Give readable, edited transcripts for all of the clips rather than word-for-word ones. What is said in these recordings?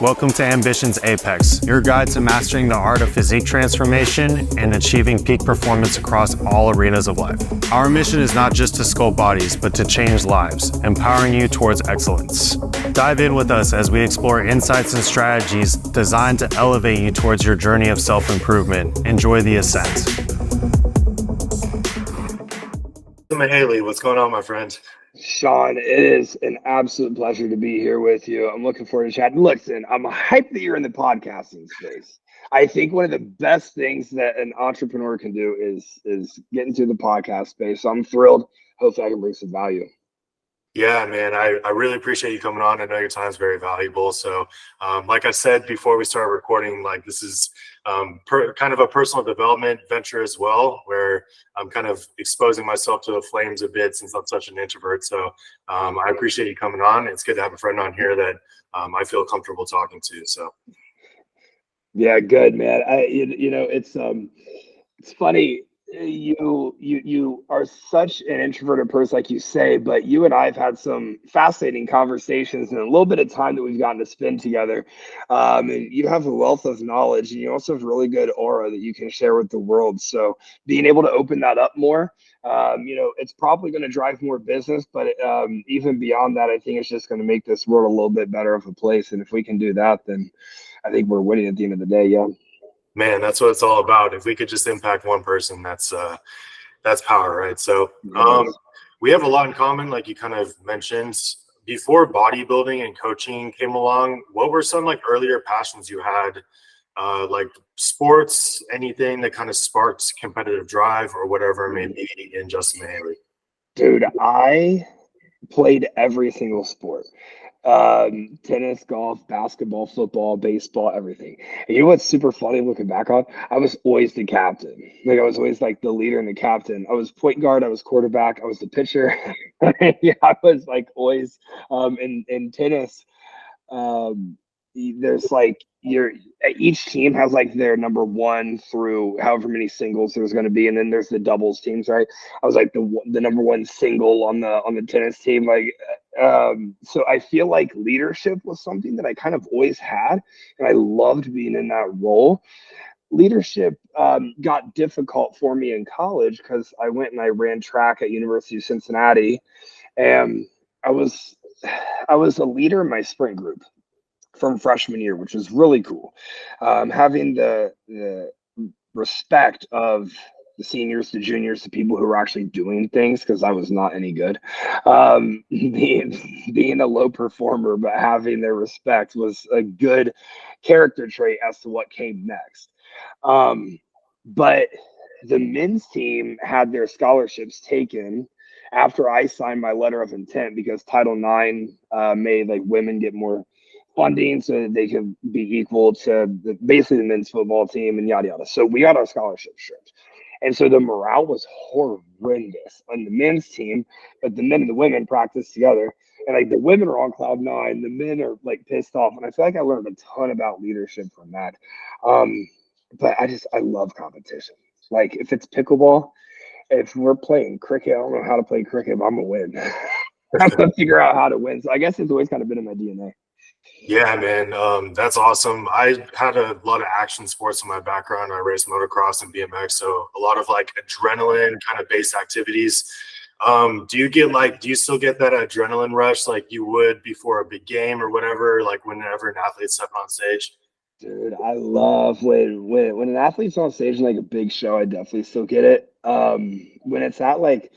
Welcome to Ambition's Apex, your guide to mastering the art of physique transformation and achieving peak performance across all arenas of life. Our mission is not just to sculpt bodies, but to change lives, empowering you towards excellence. Dive in with us as we explore insights and strategies designed to elevate you towards your journey of self-improvement. Enjoy the ascent. Mihaly, what's going on, my friend? Sean, it is an absolute pleasure to be here with you. I'm looking forward to chatting. Listen, I'm hyped that you're in the podcasting space. I think one of the best things that an entrepreneur can do is get into the podcast space. So I'm thrilled. Hopefully I can bring some value. Yeah, man, I really appreciate you coming on. I know your time is very valuable. So like I said before we started recording, like this is kind of a personal development venture as well, where I'm kind of exposing myself to the flames a bit since I'm such an introvert. So I appreciate you coming on. It's good to have a friend on here that I feel comfortable talking to. So yeah, good, man. It's funny. You are such an introverted person, like you say, but you and I have had some fascinating conversations and a little bit of time that we've gotten to spend together. And you have a wealth of knowledge, and you also have really good aura that you can share with the world. So being able to open that up more, it's probably going to drive more business, but even beyond that, I think it's just going to make this world a little bit better of a place. And if we can do that, then I think we're winning at the end of the day. Yeah. Man, that's what it's all about. If we could just impact one person, that's power, right? So we have a lot in common, like you kind of mentioned. Before bodybuilding and coaching came along, what were some like earlier passions you had, like sports, anything that kind of sparked competitive drive or whatever it may be in Justin Mihaly? Dude, I played every single sport. Tennis, golf, basketball, football, baseball, everything. And you know what's super funny looking back on? I was always the captain. Like I was always like the leader and the captain. I was point guard, I was quarterback, I was the pitcher. Yeah, I was like always in tennis. There's like each team has like their number one through however many singles there's going to be, and then there's the doubles teams, right? I was like the number one single on the tennis team, like so I feel like leadership was something that I kind of always had, and I loved being in that role. Leadership got difficult for me in college because I went and I ran track at University of Cincinnati, and I was a leader in my sprint group from freshman year, which was really cool. Having the respect of the seniors, the juniors, the people who were actually doing things, because I was not any good. Being a low performer, but having their respect was a good character trait as to what came next. But the men's team had their scholarships taken after I signed my letter of intent, because Title IX made like women get more funding so that they could be equal to basically the men's football team and yada yada. So we got our scholarship stripped. And so the morale was horrendous on the men's team, but the men and the women practiced together. And like the women are on cloud nine, the men are like pissed off. And I feel like I learned a ton about leadership from that. But I love competition. Like if it's pickleball, if we're playing cricket, I don't know how to play cricket, but I'm gonna win. I'm gonna figure out how to win. So I guess it's always kind of been in my DNA. Yeah, man, that's awesome. I had a lot of action sports in my background. I raced motocross and BMX, so a lot of like adrenaline kind of based activities. Do you still get that adrenaline rush like you would before a big game or whatever, like whenever an athlete's stepping on stage? Dude, I love when an athlete's on stage in like a big show, I definitely still get it. When it's at like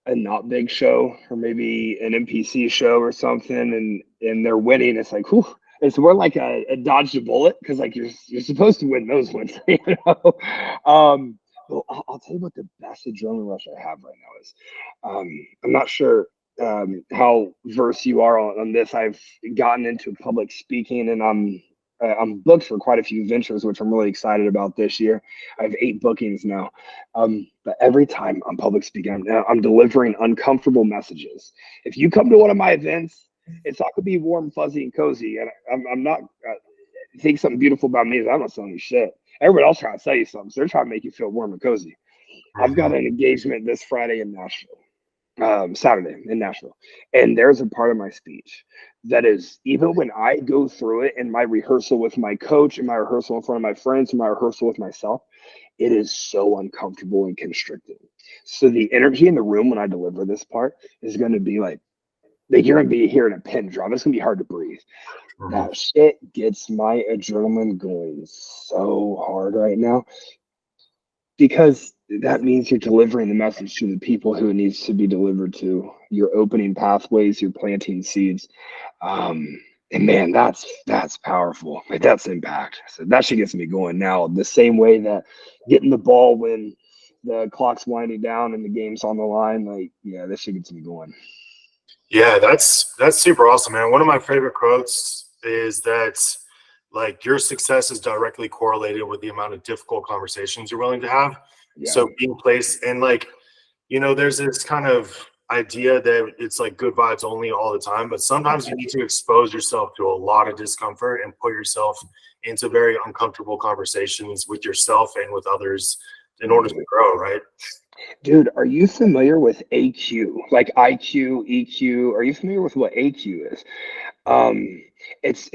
a not big show or maybe an NPC show or something, and they're winning, it's like, whew, it's more like a dodge a bullet, because like you're supposed to win those ones, you know. Well, I'll tell you what the best adrenaline rush I have right now is. I'm not sure how versed you are on this. I've gotten into public speaking, and I'm booked for quite a few ventures, which I'm really excited about this year. I have 8 bookings now. But every time I'm public speaking, I'm delivering uncomfortable messages. If you come to one of my events, it's not gonna be warm, fuzzy, and cozy. And I'm not think something beautiful about me is I'm not selling you shit. Everybody else trying to sell you something, so they're trying to make you feel warm and cozy. I've got an engagement this Friday in Nashville. Saturday in Nashville. And there's a part of my speech that is, even when I go through it in my rehearsal with my coach, in my rehearsal in front of my friends, in my rehearsal with myself, it is so uncomfortable and constricting. So the energy in the room when I deliver this part is going to be like you're going to be hearing a pin drop. It's going to be hard to breathe. Mhm. That shit gets my adrenaline going so hard right now because that means you're delivering the message to the people who it needs to be delivered to. You're opening pathways, you're planting seeds. Um, and man, that's powerful. Like that's impact. So that shit gets me going now. The same way that getting the ball when the clock's winding down and the game's on the line, like yeah, this shit gets me going. Yeah, that's super awesome, man. One of my favorite quotes is that like your success is directly correlated with the amount of difficult conversations you're willing to have. Yeah. So being placed and like, there's this kind of idea that it's like good vibes only all the time, but sometimes you need to expose yourself to a lot of discomfort and put yourself into very uncomfortable conversations with yourself and with others in order to grow, right? Dude, are you familiar with AQ? Like IQ, EQ? Are you familiar with what AQ is? Um, it's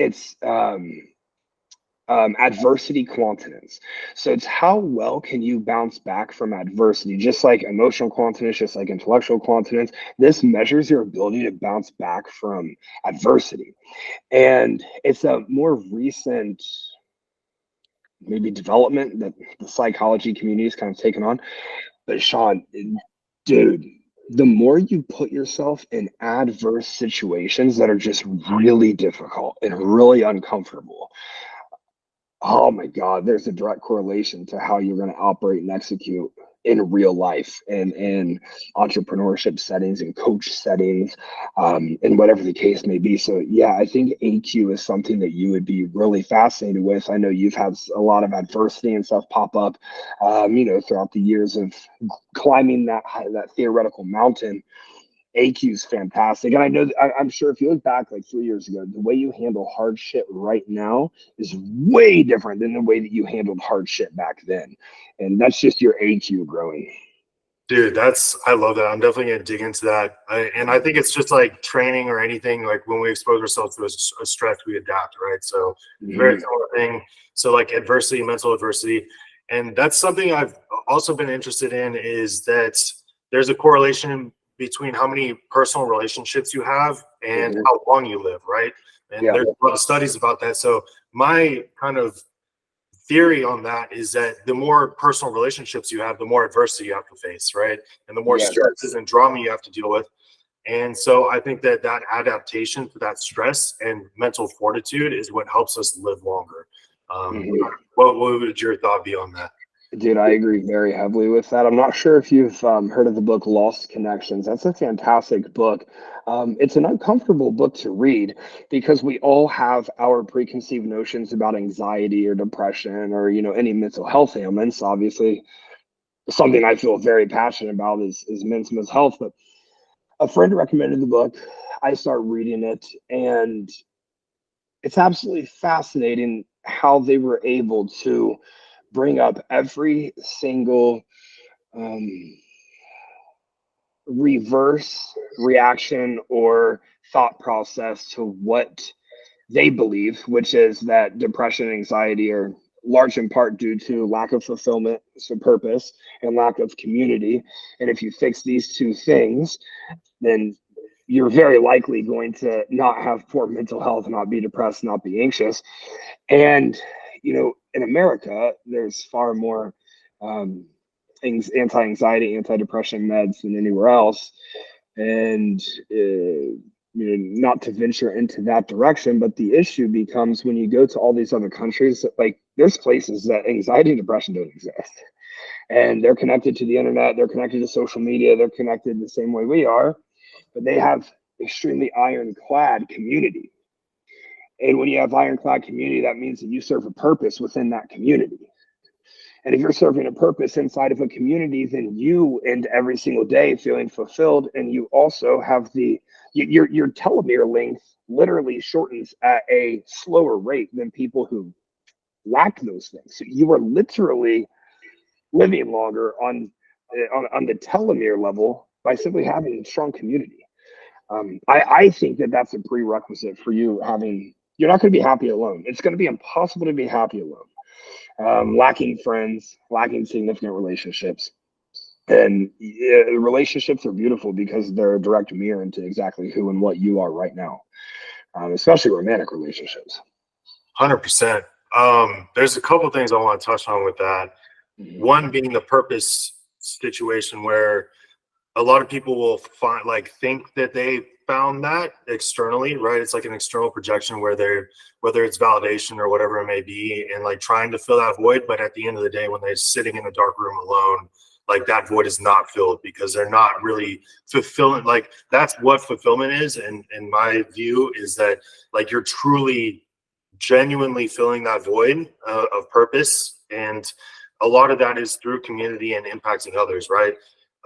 adversity quantitance. So it's how well can you bounce back from adversity, just like emotional quantitance, just like intellectual quantitance. This measures your ability to bounce back from adversity. And it's a more recent, maybe development that the psychology community has kind of taken on. But Sean, dude, the more you put yourself in adverse situations that are just really difficult and really uncomfortable, oh my God, there's a direct correlation to how you're going to operate and execute in real life and in entrepreneurship settings and coach settings, and whatever the case may be. So, yeah, I think AQ is something that you would be really fascinated with. I know you've had a lot of adversity and stuff pop up, throughout the years of climbing that theoretical mountain. AQ is fantastic. And I know, I'm sure if you look back like 3 years ago, the way you handle hard shit right now is way different than the way that you handled hard shit back then. And that's just your AQ growing. Dude, I love that. I'm definitely gonna dig into that. And I think it's just like training or anything. Like when we expose ourselves to a stress, we adapt, right? So it's a very Mhm. similar thing. So like adversity, mental adversity, and that's something I've also been interested in. Is that there's a correlation between how many personal relationships you have and Mhm. how long you live, right? And Yeah. there's a lot of studies about that. So my kind of theory on that is that the more personal relationships you have, the more adversity you have to face, right? And the more Yes. stresses and drama you have to deal with. And so I think that that adaptation to that stress and mental fortitude is what helps us live longer. Um, Mhm. what would your thought be on that? Dude, I agree very heavily with that. I'm not sure if you've heard of the book Lost Connections. That's a fantastic book. It's an uncomfortable book to read because we all have our preconceived notions about anxiety or depression or any mental health ailments. Obviously, something I feel very passionate about is men's mental health. But a friend recommended the book. I start reading it, and it's absolutely fascinating how they were able to bring up every single um, reverse reaction or thought process to what they believe, which is that depression and anxiety are large in part due to lack of fulfillment, so purpose, and lack of community. And if you fix these two things, then you're very likely going to not have poor mental health, not be depressed, not be anxious. And, in America, there's far more um, anti-anxiety, anti-depression meds than anywhere else. And, not to venture into that direction, but the issue becomes when you go to all these other countries, like there's places that anxiety and depression don't exist. And they're connected to the internet, they're connected to social media, they're connected the same way we are, but they have extremely ironclad community. And when you have ironclad community, that means that you serve a purpose within that community. And if you're serving a purpose inside of a community, then you end every single day feeling fulfilled. And you also have your telomere length literally shortens at a slower rate than people who lack those things. So you are literally living longer on the telomere level by simply having a strong community. I think that that's a prerequisite for you having. You're not going to be happy alone. It's going to be impossible to be happy alone. Lacking friends, lacking significant relationships. And relationships are beautiful because they're a direct mirror into exactly who and what you are right now, especially romantic relationships. 100%. There's a couple things I want to touch on with that. One being the purpose situation, where a lot of people will think that they found that externally, right? It's like an external projection where they're, whether it's validation or whatever it may be, and like trying to fill that void. But at the end of the day, when they're sitting in a dark room alone, like that void is not filled because they're not really fulfilling. Like that's what fulfillment is. And in my view is that like you're truly genuinely filling that void of purpose. And a lot of that is through community and impacting others, right?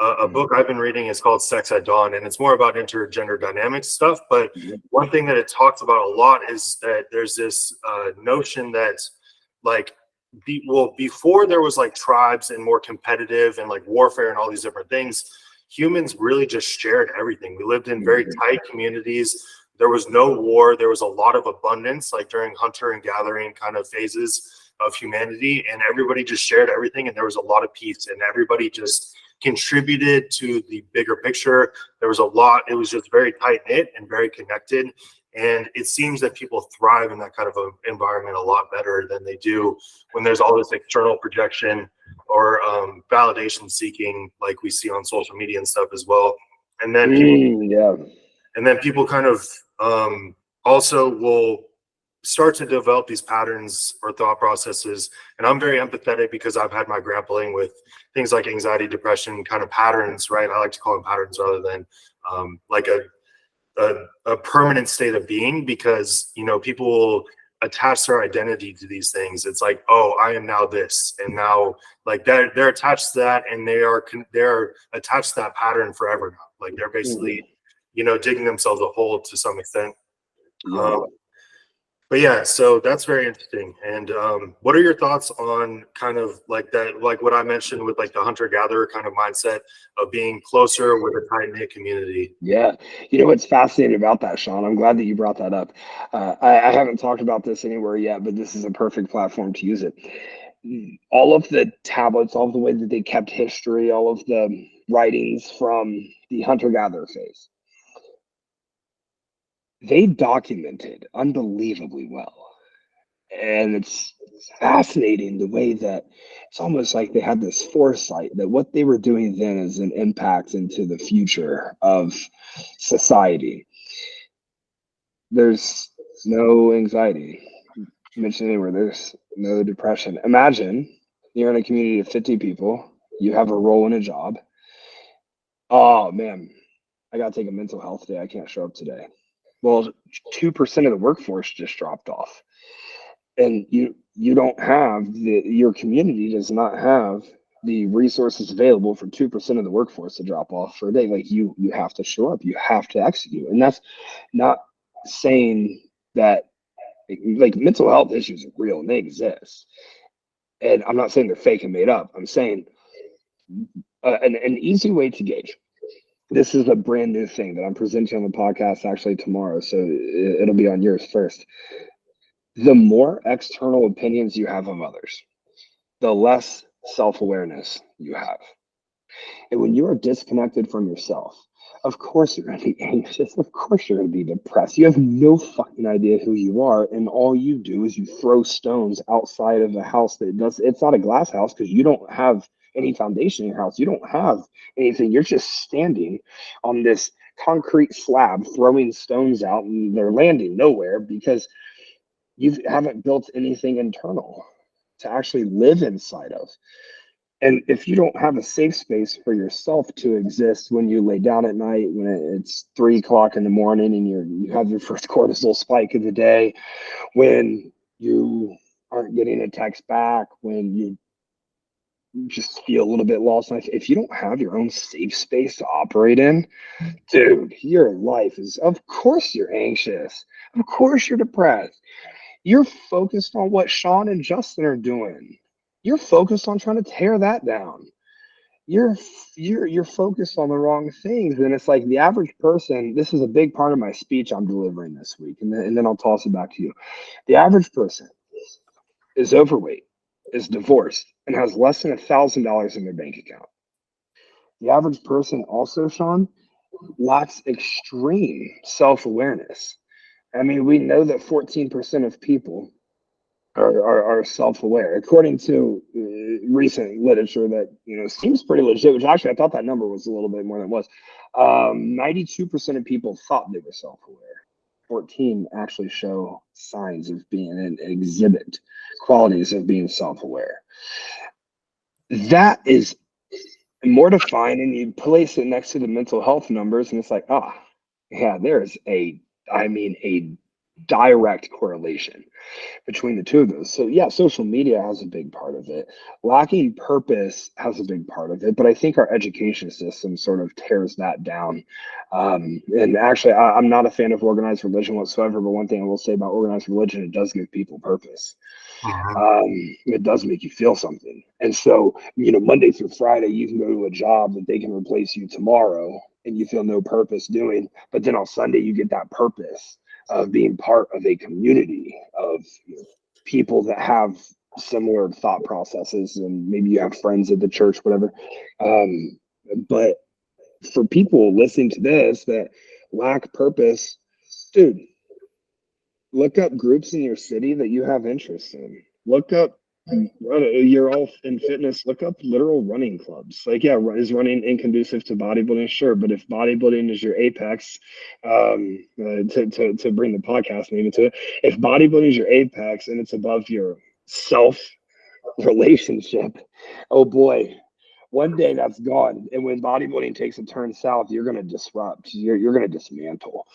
A book I've been reading is called Sex at Dawn, and it's more about intergender dynamics stuff. But one thing that it talks about a lot is that there's this notion that like, before there was like tribes and more competitive and like warfare and all these different things, humans really just shared everything. We lived in very tight communities. There was no war. There was a lot of abundance, like during hunter and gathering kind of phases of humanity, and everybody just shared everything, and there was a lot of peace, and everybody just contributed to the bigger picture. There was a lot. It was just very tight knit and very connected. And it seems that people thrive in that kind of an environment a lot better than they do when there's all this external projection or validation seeking, like we see on social media and stuff as well. And then people kind of also will start to develop these patterns or thought processes. And I'm very empathetic because I've had my grappling with things like anxiety, depression kind of patterns, right? I like to call them patterns rather than like a permanent state of being, because, you know, people will attach their identity to these things. It's like, oh, I am now this, and now like they're attached to that, and they're attached to that pattern forever now. Like they're basically, you know, digging themselves a hole to some extent. But yeah, so that's very interesting. And what are your thoughts on kind of like that, like what I mentioned with like the hunter-gatherer kind of mindset of being closer with a tight-knit community? Yeah. You know what's fascinating about that, Sean? I'm glad that you brought that up. I haven't talked about this anywhere yet, but this is a perfect platform to use it. All of the tablets, all of the way that they kept history, all of the writings from the hunter-gatherer phase, they documented unbelievably well. And it's fascinating the way that it's almost like they had this foresight that what they were doing then is an impact into the future of society. There's no anxiety mentioned anywhere. There's no depression. Imagine you're in a community of 50 people, you have a role in a job. Oh man, I gotta take a mental health day. I can't show up today. Well, 2% of the workforce just dropped off. And you don't have your community does not have the resources available for 2% of the workforce to drop off for a day. Like you have to show up, you have to execute. And that's not saying that like mental health issues are real and they exist. And I'm not saying they're fake and made up. I'm saying an easy way to gauge. This is a brand new thing that I'm presenting on the podcast actually tomorrow, so it'll be on yours first. The more external opinions you have of others, the less self-awareness you have. And when you are disconnected from yourself, of course you're going to be anxious. Of course you're going to be depressed. You have no fucking idea who you are. And all you do is you throw stones outside of a house it's not a glass house because you don't have any foundation in your house. You don't have anything. You're just standing on this concrete slab, throwing stones out, and they're landing nowhere because you haven't built anything internal to actually live inside of. And if you don't have a safe space for yourself to exist when you lay down at night, when it's 3 o'clock in the morning and you have your first cortisol spike of the day, when you aren't getting a text back, when you just feel a little bit lost. If you don't have your own safe space to operate in, dude, your life is, of course you're anxious. Of course you're depressed. You're focused on what Sean and Justin are doing. You're focused on trying to tear that down. you're you're focused on the wrong things. And it's like the average person, this is a big part of my speech I'm delivering this week, and then I'll toss it back to you. The average person is overweight, is divorced, and has less than $1,000 in their bank account. The average person also, Sean, lacks extreme self-awareness. I mean, we know that 14% of people are self-aware, according to recent literature that seems pretty legit. Which actually, I thought that number was a little bit more than it was. 92% of people thought they were self-aware. 14 actually show signs of being and exhibit qualities of being self-aware. That is mortifying, and you place it next to the mental health numbers, and it's like, yeah, there's a direct correlation between the two of those. So yeah, social media has a big part of it. Lacking purpose has a big part of it, but I think our education system sort of tears that down. And actually, I'm not a fan of organized religion whatsoever, but one thing I will say about organized religion, it does give people purpose. It does make you feel something. And so, Monday through Friday, you can go to a job that they can replace you tomorrow and you feel no purpose doing, but then on Sunday, you get that purpose of being part of a community of people that have similar thought processes, and maybe you have friends at the church, whatever. But for people listening to this that lack purpose, dude, look up groups in your city that you have interest in. Look up, you're all in fitness, look up literal running clubs. Like, yeah, is running inconducive to bodybuilding? Sure. But if bodybuilding is your apex, to bring the podcast maybe to it, if bodybuilding is your apex and it's above your self relationship, oh boy, one day that's gone. And when bodybuilding takes a turn south, you're going to disrupt, you're going to dismantle.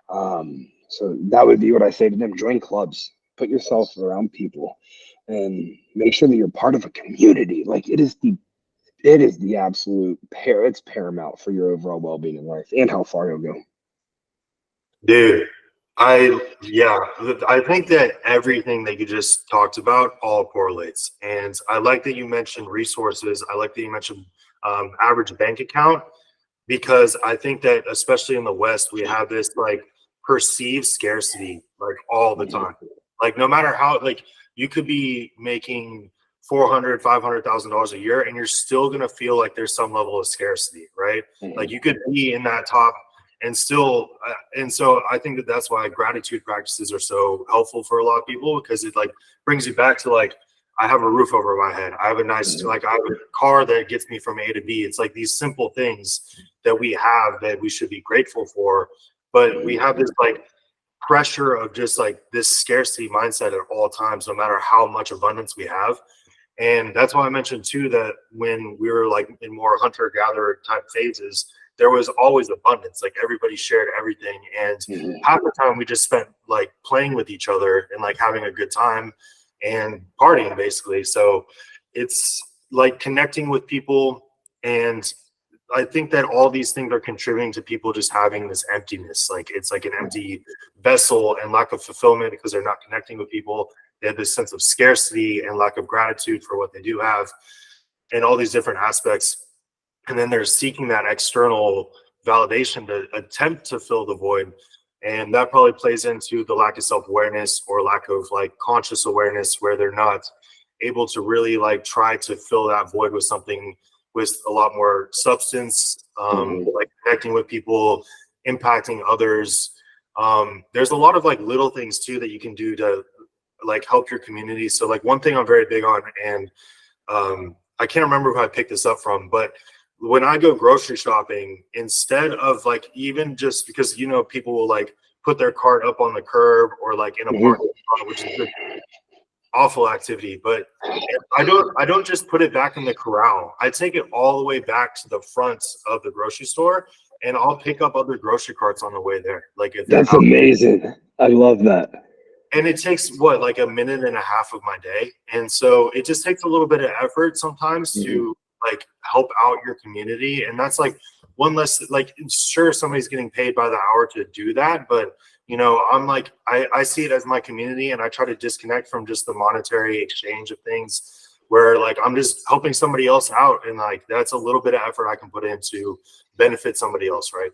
So that would be what I say to them. Join clubs, put yourself around people, and make sure that you're part of a community. Like, it is the absolute it's paramount for your overall well-being in life and how far you'll go. Dude, I think that everything that you just talked about all correlates. And I like that you mentioned resources. I like that you mentioned average bank account, because I think that especially in the West, we have this like perceived scarcity like all the time. Like, no matter how, like, you could be making $400,000-$500,000 a year and you're still going to feel like there's some level of scarcity, right? Like, you could be in that top and still, and so I think that that's why gratitude practices are so helpful for a lot of people, because it like brings you back to like, I have a roof over my head. I have a nice, like, I have a car that gets me from A to B. It's like these simple things that we have that we should be grateful for. But we have this like pressure of just like this scarcity mindset at all times, no matter how much abundance we have. And that's why I mentioned too, that when we were like in more hunter-gatherer type phases, there was always abundance. Like, everybody shared everything. And half the time we just spent like playing with each other and like having a good time and partying basically. So it's like connecting with people. And I think that all these things are contributing to people just having this emptiness. Like, it's like an empty vessel and lack of fulfillment because they're not connecting with people. They have this sense of scarcity and lack of gratitude for what they do have, and all these different aspects. And then they're seeking that external validation to attempt to fill the void. And that probably plays into the lack of self-awareness or lack of like conscious awareness, where they're not able to really like try to fill that void with something with a lot more substance, like connecting with people, impacting others. There's a lot of like little things too that you can do to like help your community. So like one thing I'm very big on, and I can't remember who I picked this up from, but when I go grocery shopping, instead of like, even just because, people will like put their cart up on the curb or like in a parking lot, which is an awful activity, but I don't just put it back in the corral. I take it all the way back to the front of the grocery store, and I'll pick up other grocery carts on the way there. Like, if that's amazing. I love that. And it takes like a minute and a half of my day. And so it just takes a little bit of effort sometimes to like help out your community. And that's like one less, like, sure, somebody's getting paid by the hour to do that, but I'm like, I see it as my community, and I try to disconnect from just the monetary exchange of things. where like I'm just helping somebody else out, and like that's a little bit of effort I can put in to benefit somebody else, right?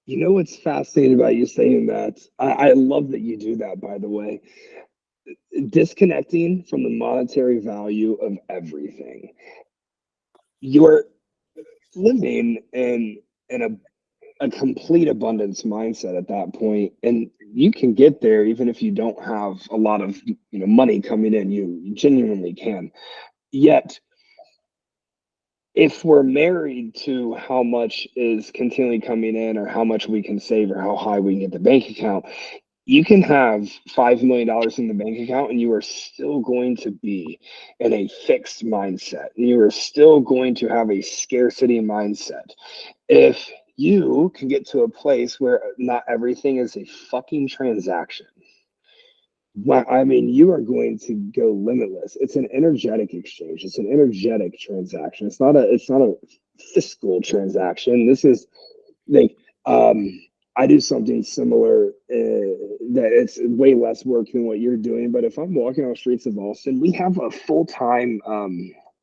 You know what's fascinating about you saying that? I love that you do that, by the way. Disconnecting from the monetary value of everything. You're living in a complete abundance mindset at that point, and you can get there even if you don't have a lot of money coming in. You genuinely can. Yet, if we're married to how much is continually coming in or how much we can save or how high we can get the bank account, you can have $5 million in the bank account and you are still going to be in a fixed mindset. You are still going to have a scarcity mindset. If you can get to a place where not everything is a fucking transaction, well, I mean, you are going to go limitless. It's an energetic exchange. It's an energetic transaction. It's not a fiscal transaction. This is like I do something similar that it's way less work than what you're doing. But if I'm walking on the streets of Austin, we have a full-time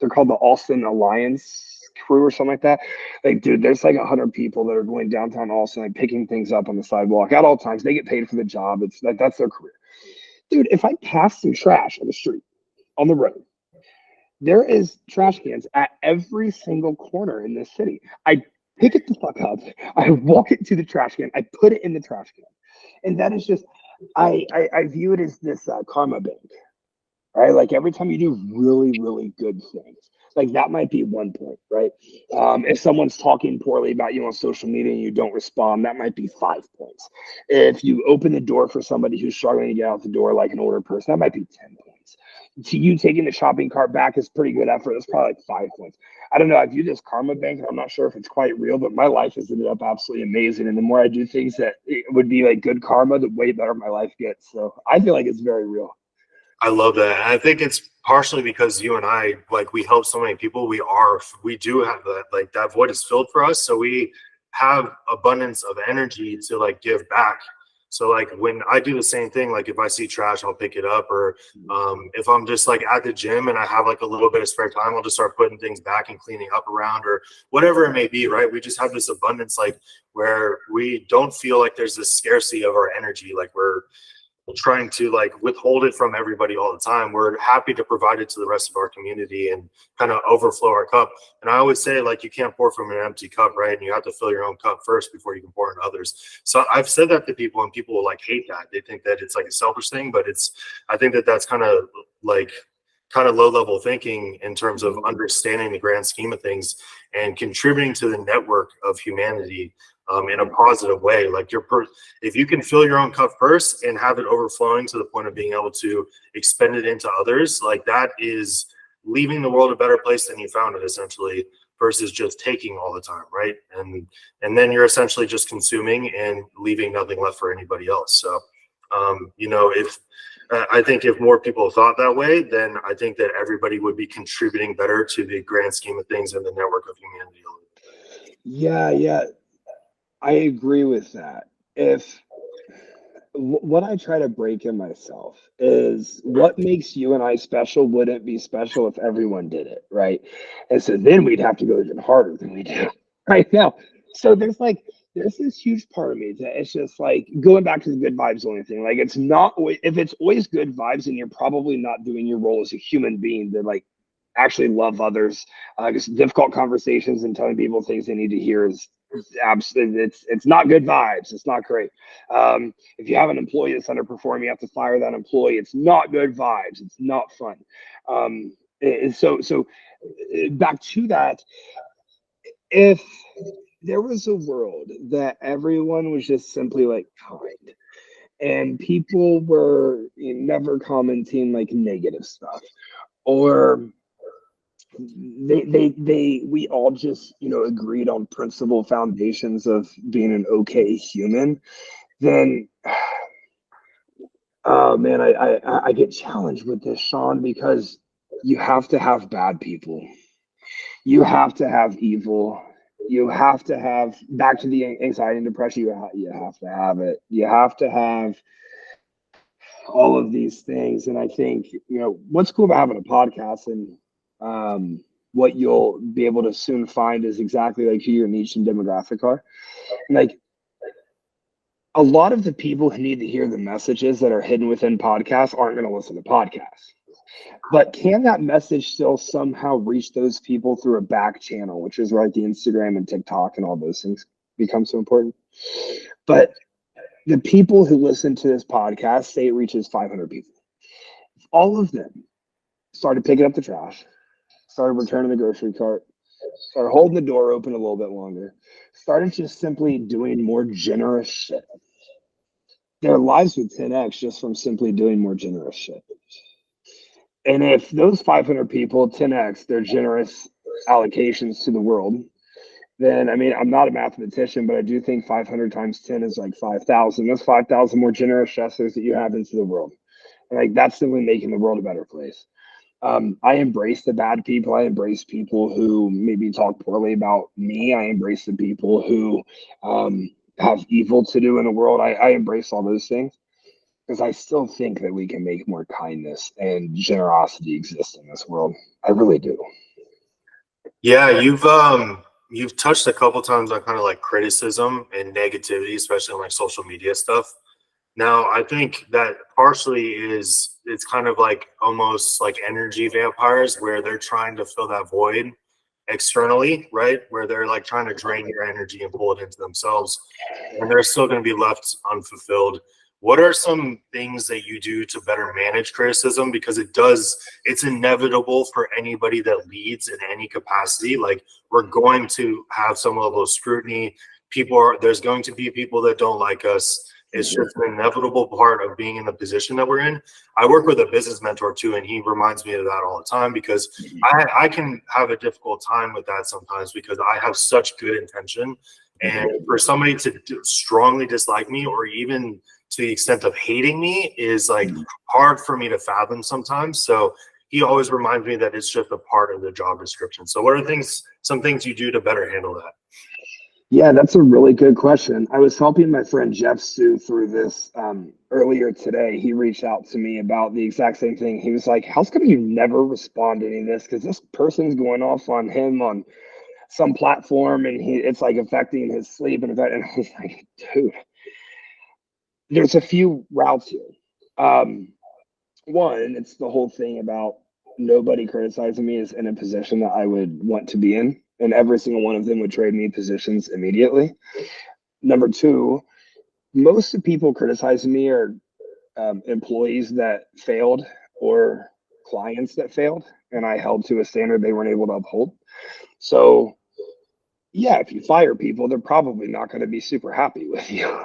they're called the Austin Alliance crew or something like that. Like, dude, there's like 100 people that are going downtown Austin, like picking things up on the sidewalk at all times. They get paid for the job. It's like that's their career. Dude, if I pass some trash on the street, on the road, there is trash cans at every single corner in this city. I pick it the fuck up. I walk it to the trash can. I put it in the trash can. And that is just, I view it as this karma bank, right? Like every time you do really, really good things, like that might be 1 point, right? If someone's talking poorly about you on social media and you don't respond, that might be 5 points. If you open the door for somebody who's struggling to get out the door, like an older person, that might be 10 points. To you taking the shopping cart back is pretty good effort. That's probably like 5 points. I don't know. I view this karma bank, and I'm not sure if it's quite real, but my life has ended up absolutely amazing. And the more I do things that it would be like good karma, the way better my life gets. So I feel like it's very real. I love that. And I think it's partially because you and I, like, we help so many people. We do have that, like, that void is filled for us. So we have abundance of energy to like give back. So like when I do the same thing, like if I see trash, I'll pick it up. Or if I'm just like at the gym and I have like a little bit of spare time, I'll just start putting things back and cleaning up around or whatever it may be, right? We just have this abundance, like where we don't feel like there's this scarcity of our energy, like we're trying to like withhold it from everybody all the time. We're happy to provide it to the rest of our community and kind of overflow our cup. And I always say, like, you can't pour from an empty cup, right? And you have to fill your own cup first before you can pour into others. So I've said that to people, and people will like hate that. They think that it's like a selfish thing, but I think that that's kind of low level thinking in terms of understanding the grand scheme of things and contributing to the network of humanity in a positive way. Like if you can fill your own cup first and have it overflowing to the point of being able to expend it into others, like that is leaving the world a better place than you found it, essentially, versus just taking all the time, right? And then you're essentially just consuming and leaving nothing left for anybody else. So if I think if more people thought that way, then I think that everybody would be contributing better to the grand scheme of things and the network of humanity. Yeah, I agree with that. If what I try to break in myself is what makes you and I special wouldn't be special if everyone did it, right? And so then we'd have to go even harder than we do right now. So there's this huge part of me that it's just like going back to the good vibes only thing. Like it's not if it's always good vibes, and you're probably not doing your role as a human being to like actually love others. Because difficult conversations and telling people things they need to hear is absolutely it's not good vibes. It's not great. If you have an employee that's underperforming, you have to fire that employee. It's not good vibes. It's not fun. And so back to that, if there was a world that everyone was just simply like kind and people were never commenting like negative stuff, or we all just agreed on principle foundations of being an okay human, then oh man, I get challenged with this, Sean, because you have to have bad people, you have to have evil, you have to have back to the anxiety and depression, you have to have it, you have to have all of these things. And I think what's cool about having a podcast, and What you'll be able to soon find is exactly like who your niche and demographic are. Like a lot of the people who need to hear the messages that are hidden within podcasts aren't going to listen to podcasts. But can that message still somehow reach those people through a back channel, which is where like the Instagram and TikTok and all those things become so important? But the people who listen to this podcast say it reaches 500 people. If all of them started picking up the trash, started returning the grocery cart, started holding the door open a little bit longer, started just simply doing more generous shit, their lives would 10x just from simply doing more generous shit. And if those 500 people 10x their generous allocations to the world, then I mean, I'm not a mathematician, but I do think 500 times 10 is like 5,000. That's 5,000 more generous gestures that you have into the world. And like that's simply making the world a better place. I embrace the bad people. I embrace people who maybe talk poorly about me. I embrace the people who have evil to do in the world. I embrace all those things because I still think that we can make more kindness and generosity exist in this world. I really do. Yeah, you've touched a couple times on kind of like criticism and negativity, especially on like social media stuff. Now, I think that partially it's kind of like almost like energy vampires where they're trying to fill that void externally, right? Where they're like trying to drain your energy and pull it into themselves, and they're still going to be left unfulfilled. What are some things that you do to better manage criticism? Because it's inevitable for anybody that leads in any capacity. Like we're going to have some level of scrutiny. There's going to be people that don't like us. It's just an inevitable part of being in the position that we're in. I work with a business mentor too, and he reminds me of that all the time because I can have a difficult time with that sometimes because I have such good intention. And for somebody to strongly dislike me or even to the extent of hating me is like hard for me to fathom sometimes. So he always reminds me that it's just a part of the job description. So what are some things you do to better handle that? Yeah, that's a really good question. I was helping my friend Jeff Sue through this earlier today. He reached out to me about the exact same thing. He was like, "How's come you never respond to any of this? Because this person's going off on him on some platform, and it's like affecting his sleep and that." And I was like, "Dude, there's a few routes here. One, it's the whole thing about nobody criticizing me is in a position that I would want to be in, and every single one of them would trade me positions immediately. Number two, most of the people criticizing me are employees that failed or clients that failed, and I held to a standard they weren't able to uphold. So, yeah, if you fire people, they're probably not going to be super happy with you."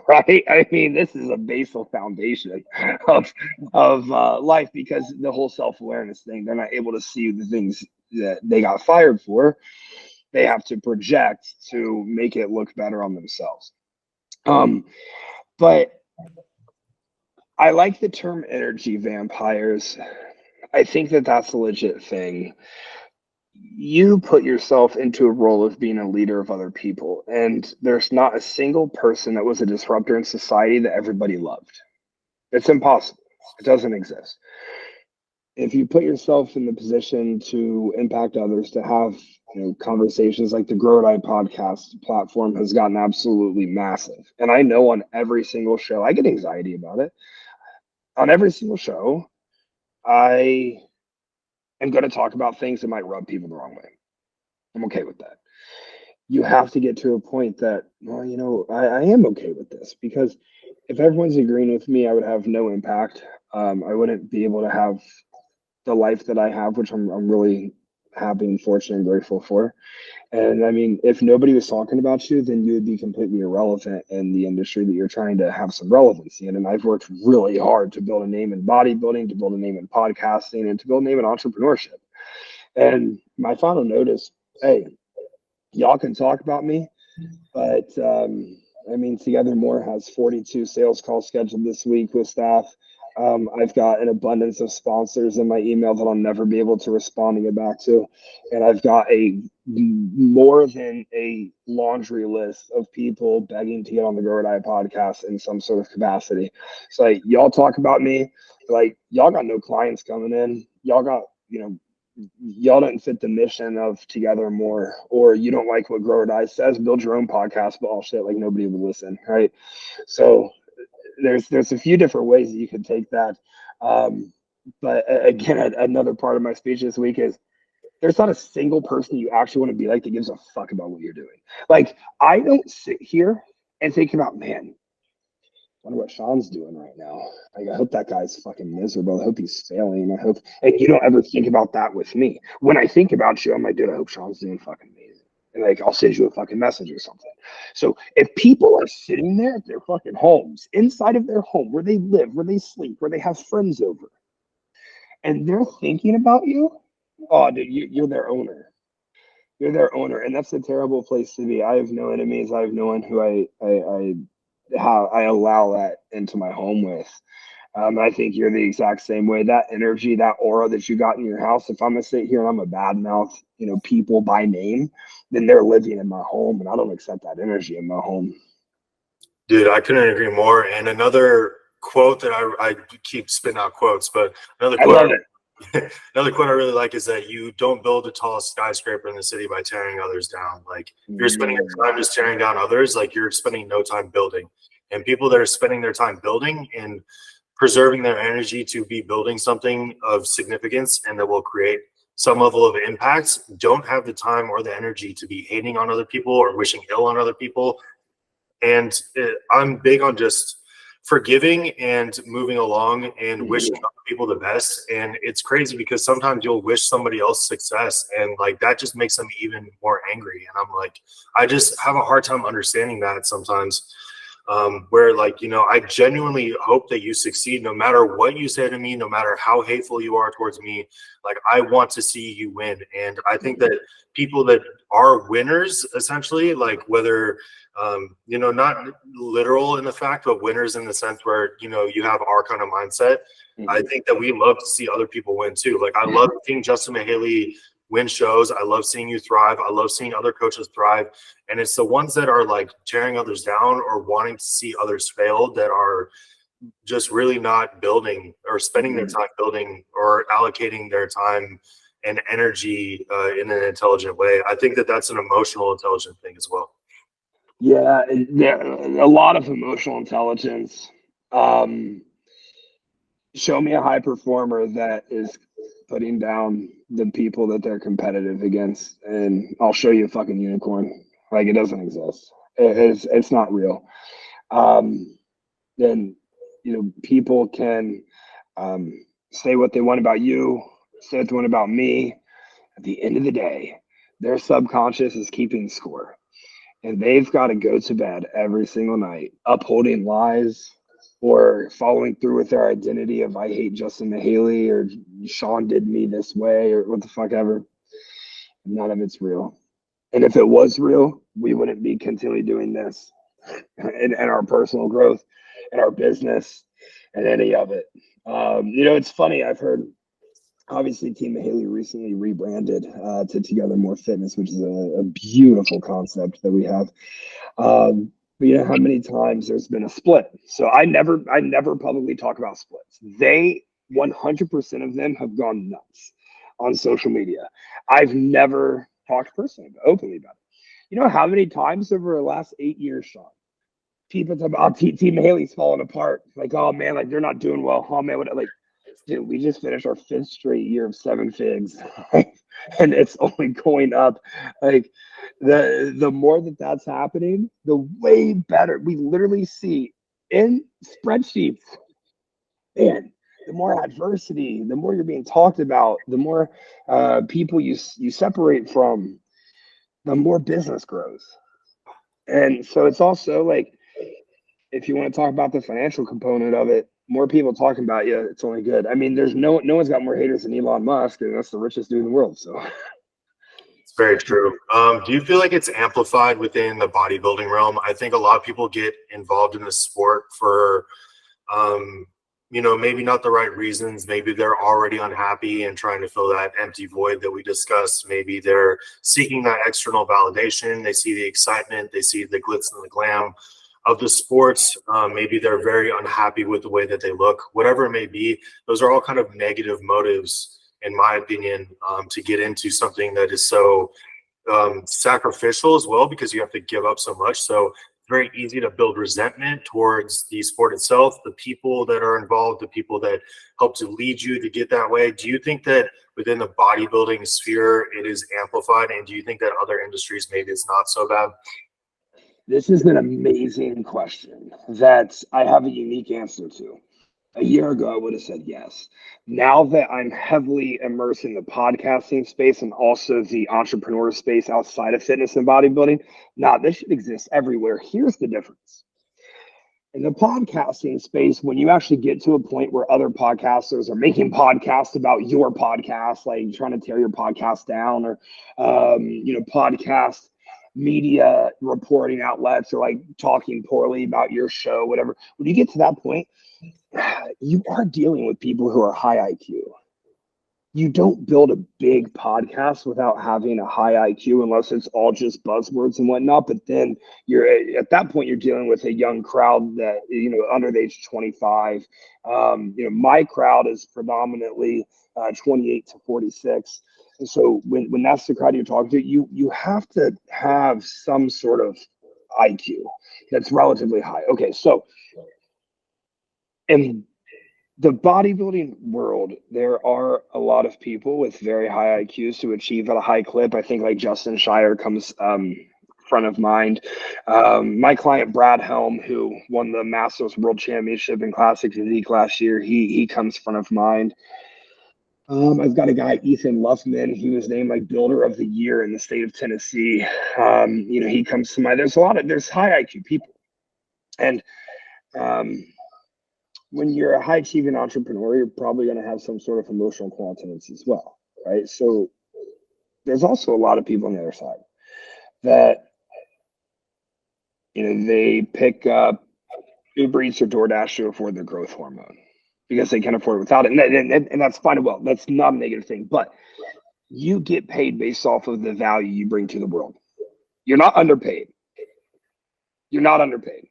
Right? I mean, this is a basal foundation of life because the whole self-awareness thing, they're not able to see the things that they got fired for. They have to project to make it look better on themselves. But I like the term energy vampires. I think that that's a legit thing. You put yourself into a role of being a leader of other people, and there's not a single person that was a disruptor in society that everybody loved. It's impossible. It doesn't exist. If you put yourself in the position to impact others, to have conversations like the Grow It podcast platform has gotten absolutely massive. And I know on every single show, I get anxiety about it. On every single show, I am going to talk about things that might rub people the wrong way. I'm okay with that. You have to get to a point that, well, I am okay with this because if everyone's agreeing with me, I would have no impact. I wouldn't be able to have the life that I have, which I'm really happy and fortunate and grateful for. And I mean, if nobody was talking about you, then you would be completely irrelevant in the industry that you're trying to have some relevancy in. And I've worked really hard to build a name in bodybuilding, to build a name in podcasting, and to build a name in entrepreneurship. And my final note is, hey, y'all can talk about me, but I mean, Together More has 42 sales calls scheduled this week with staff. I've got an abundance of sponsors in my email that I'll never be able to respond and get back to. And I've got more than a laundry list of people begging to get on the Grow It podcast in some sort of capacity. So y'all talk about me, like y'all got no clients coming in. Y'all got, y'all don't fit the mission of Together More, or you don't like what Grow or Die says, build your own podcast, but all shit, like nobody would listen, right? So there's a few different ways that you can take that. But again, another part of my speech this week is there's not a single person you actually want to be like that gives a fuck about what you're doing. Like, I don't sit here and think about, man, I wonder what Sean's doing right now. Like, I hope that guy's fucking miserable. I hope he's failing. I hope, and you don't ever think about that with me. When I think about you, I'm like, dude, I hope Sean's doing fucking amazing. And like, I'll send you a fucking message or something. So if people are sitting there at their fucking homes, inside of their home, where they live, where they sleep, where they have friends over, and they're thinking about you, oh, dude, you're their owner. You're their owner, and that's a terrible place to be. I have no enemies. I have no one who I allow that into my home with. I think you're the exact same way. That energy, that aura that you got in your house. If I'm gonna sit here and I'm a bad mouth, people by name, then they're living in my home, and I don't accept that energy in my home. Dude, I couldn't agree more. And another quote that I keep spitting out quotes, but another quote. I love it. Another quote I really like is that you don't build the tallest skyscraper in the city by tearing others down. Like, if you're spending your time just tearing down others, like, you're spending no time building. And people that are spending their time building and preserving their energy to be building something of significance and that will create some level of impact don't have the time or the energy to be hating on other people or wishing ill on other people. And I'm big on just forgiving and moving along and wishing other people the best. And it's crazy because sometimes you'll wish somebody else success, and like that just makes them even more angry. And I'm like, I just have a hard time understanding that sometimes. Where, like, I genuinely hope that you succeed no matter what you say to me, no matter how hateful you are towards me. Like, I want to see you win. And I think that people that are winners, essentially, like, whether not literal in the fact, but winners in the sense where, you have our kind of mindset. I think that we love to see other people win too. Like, I love seeing Justin Mihaly win shows. I love seeing you thrive. I love seeing other coaches thrive. And it's the ones that are like tearing others down or wanting to see others fail that are just really not building or spending their time building or allocating their time and energy in an intelligent way. I think that that's an emotional intelligent thing as well. Yeah, a lot of emotional intelligence. Show me a high performer that is putting down the people that they're competitive against, and I'll show you a fucking unicorn. Like, it doesn't exist. It's not real. Then people can say what they want about you, say what they want about me. At the end of the day, their subconscious is keeping score, and they've got to go to bed every single night upholding lies or following through with their identity of I hate Justin Mihaly or Sean did me this way or what the fuck ever. None of it's real. And if it was real, we wouldn't be continually doing this and our personal growth and our business and any of it. It's funny. I've heard, obviously, Team Mihaly recently rebranded to Together More Fitness, which is a beautiful concept that we have. But you know how many times there's been a split. So I never publicly talk about splits. They 100% of them have gone nuts on social media. I've never talked personally, openly about it. You know how many times over the last 8 years, Sean, people talk about Team Mihaly's falling apart. Like, oh man, like they're not doing well. Oh man, what, like, dude, we just finished our 5th straight year of 7 figs, and it's only going up. Like, the more that's happening, the way better. We literally see in spreadsheets, man, the more adversity, the more you're being talked about, the more people you separate from, the more business grows. And so it's also like, if you want to talk about the financial component of it, more people talking about you, it's only good. I mean, there's no one's got more haters than Elon Musk, and that's the richest dude in the world. So it's very true. Do you feel like it's amplified within the bodybuilding realm? I think a lot of people get involved in the sport for, maybe not the right reasons. Maybe they're already unhappy and trying to fill that empty void that we discussed. Maybe they're seeking that external validation. They see the excitement. They see the glitz and the glam of the sports. Maybe they're very unhappy with the way that they look, whatever it may be. Those are all kind of negative motives in my opinion, to get into something that is so sacrificial as well, because you have to give up so much. So it's very easy to build resentment towards the sport itself, the people that are involved, the people that help to lead you to get that way. Do you think that within the bodybuilding sphere it is amplified, and do you think that other industries maybe it's not so bad? This is an amazing question that I have a unique answer to. A year ago, I would have said yes. Now that I'm heavily immersed in the podcasting space and also the entrepreneur space outside of fitness and bodybuilding, this should exist everywhere. Here's the difference. In the podcasting space, when you actually get to a point where other podcasters are making podcasts about your podcast, like trying to tear your podcast down, or podcast media reporting outlets are like talking poorly about your show, whatever. When you get to that point, you are dealing with people who are high IQ. You don't build a big podcast without having a high IQ unless it's all just buzzwords and whatnot. But then you're at that point, you're dealing with a young crowd that, under the age of 25. My crowd is predominantly 28 to 46. And so when that's the crowd you're talking to, you have to have some sort of IQ that's relatively high. Okay, so in the bodybuilding world, there are a lot of people with very high IQs to achieve at a high clip. I think like Justin Shire comes front of mind. My client Brad Helm, who won the Masters World Championship in Classic Physique last year, he comes front of mind. I've got a guy, Ethan Luffman. He was named like Builder of the Year in the state of Tennessee. He comes to mind. There's high IQ people, and when you're a high achieving entrepreneur, you're probably going to have some sort of emotional qualities as well, right? So there's also a lot of people on the other side that, they pick up Uber Eats or DoorDash to afford their growth hormone because they can afford it without it. And that's fine and well. That's not a negative thing, but you get paid based off of the value you bring to the world. You're not underpaid. You're not underpaid.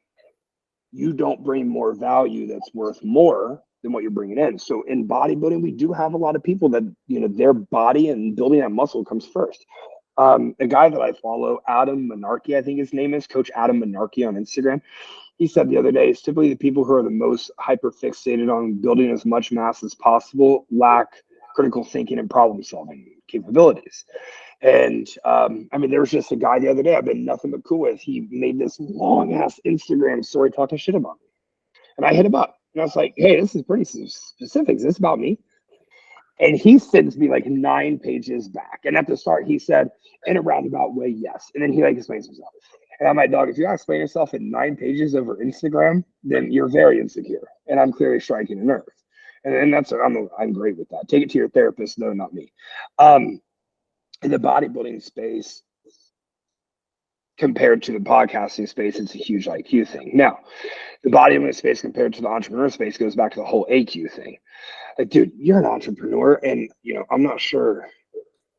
You don't bring more value that's worth more than what you're bringing in. So in bodybuilding, we do have a lot of people that, their body and building that muscle comes first. A guy that I follow, Adam Menarche, I think his name is, Coach Adam Menarche on Instagram. He said the other day, it's typically the people who are the most hyper fixated on building as much mass as possible lack critical thinking and problem solving capabilities. And there was just a guy the other day I've been nothing but cool with. He made this long ass Instagram story talking shit about me. And I hit him up and I was like, hey, this is pretty specific. Is this about me? And he sends me like 9 pages back. And at the start, he said, in a roundabout way, yes. And then he explains himself. And I'm like, dog, if you gotta explain yourself in 9 pages over Instagram, then you're very insecure. And I'm clearly striking a nerve. And that's I'm great with that. Take it to your therapist, though, not me. In the bodybuilding space, compared to the podcasting space, it's a huge IQ thing. Now, the bodybuilding space compared to the entrepreneur space goes back to the whole AQ thing. Like, dude, you're an entrepreneur, and I'm not sure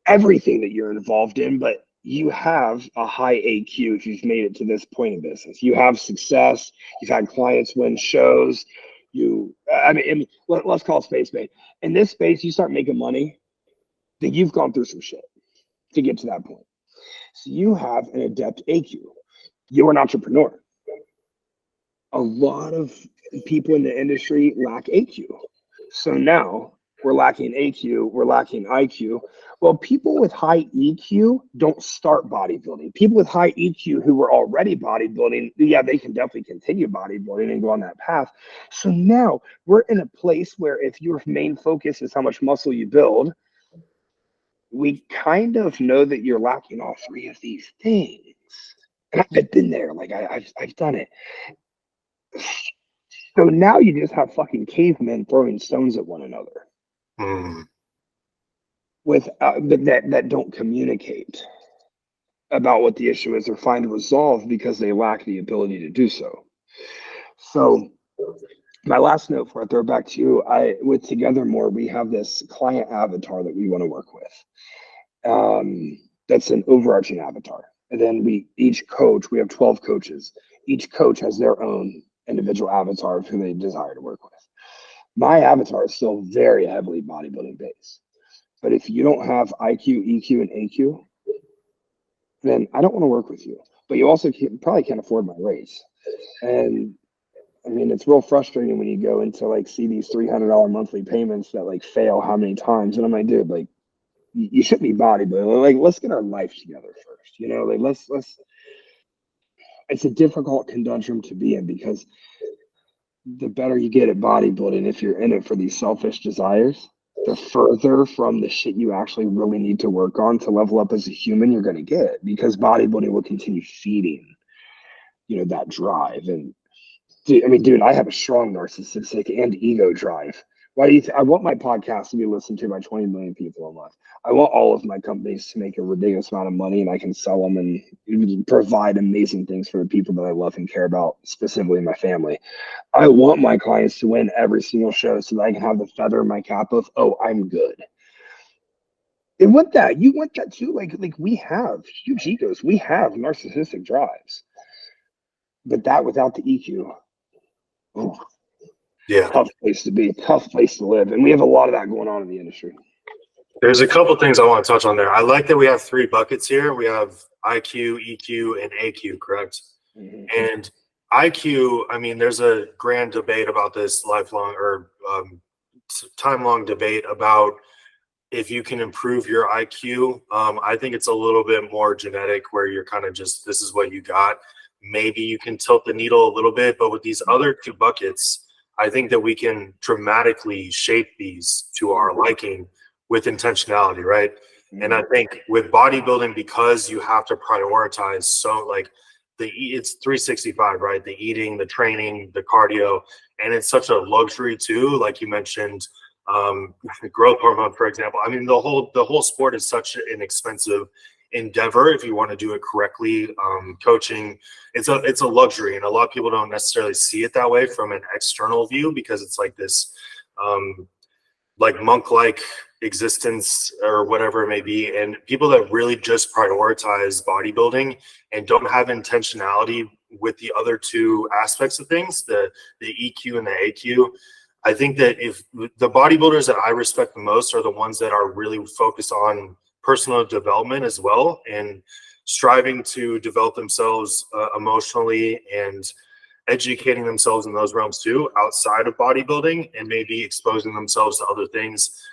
everything that you're involved in, but you have a high AQ if you've made it to this point in business. You have success. You've had clients win shows. Let's call it space mate. In this space, you start making money, then you've gone through some shit to get to that point. So you have an adept AQ. You're an entrepreneur. A lot of people in the industry lack AQ. So now we're lacking AQ, we're lacking IQ. Well, people with high EQ don't start bodybuilding. People with high EQ who were already bodybuilding, yeah, they can definitely continue bodybuilding and go on that path. So now we're in a place where if your main focus is how much muscle you build, we kind of know that you're lacking all 3 of these things. And I've been there, like I've done it. So now you just have fucking cavemen throwing stones at one another with that don't communicate about what the issue is or find a resolve because they lack the ability to do so. So my last note before I throw it back to you, with Together More, we have this client avatar that we want to work with. That's an overarching avatar. And then we have 12 coaches. Each coach has their own individual avatar of who they desire to work with. My avatar is still very heavily bodybuilding based. But if you don't have IQ, EQ, and AQ, then I don't want to work with you. But you also probably can't afford my raise. And I mean, it's real frustrating when you go into like see these $300 monthly payments that like fail how many times. And I'm like, dude, like you shouldn't be bodybuilding. Like, let's get our life together first. You know, like let's. It's a difficult conundrum to be in because the better you get at bodybuilding, if you're in it for these selfish desires, the further from the shit you actually really need to work on to level up as a human you're going to get, because bodybuilding will continue feeding, you know, that drive. And dude, I mean, dude, I have a strong narcissistic and ego drive. Why do you I want my podcast to be listened to by 20 million people a month. I want all of my companies to make a ridiculous amount of money and I can sell them and provide amazing things for the people that I love and care about, specifically my family. I want my clients to win every single show so that I can have the feather in my cap of, oh, I'm good. They want that. You want that too. Like we have huge egos. We have narcissistic drives. But that without the EQ, oh, Yeah. tough place to be, tough place to live. And we have a lot of that going on in the industry. There's a couple things I want to touch on there. I like that we have 3 buckets here. We have IQ, EQ, and AQ, correct? Mm-hmm. And IQ, I mean, there's a grand debate about this lifelong or time-long debate about if you can improve your IQ. I think it's a little bit more genetic where you're kind of just, this is what you got. Maybe you can tilt the needle a little bit, but with these other 2 buckets, I think that we can dramatically shape these to our liking with intentionality, right? And I think with bodybuilding, because you have to prioritize, so like it's 365, right? The eating, the training, the cardio, and it's such a luxury too. Like you mentioned, growth hormone, for example. I mean, the whole sport is such an expensive endeavor if you want to do it correctly. Coaching, it's a luxury, and a lot of people don't necessarily see it that way from an external view because it's like this like monk-like existence or whatever it may be. And people that really just prioritize bodybuilding and don't have intentionality with the other 2 aspects of things, the EQ and the AQ, I think that if the bodybuilders that I respect the most are the ones that are really focused on personal development as well and striving to develop themselves emotionally and educating themselves in those realms too, outside of bodybuilding, and maybe exposing themselves to other things.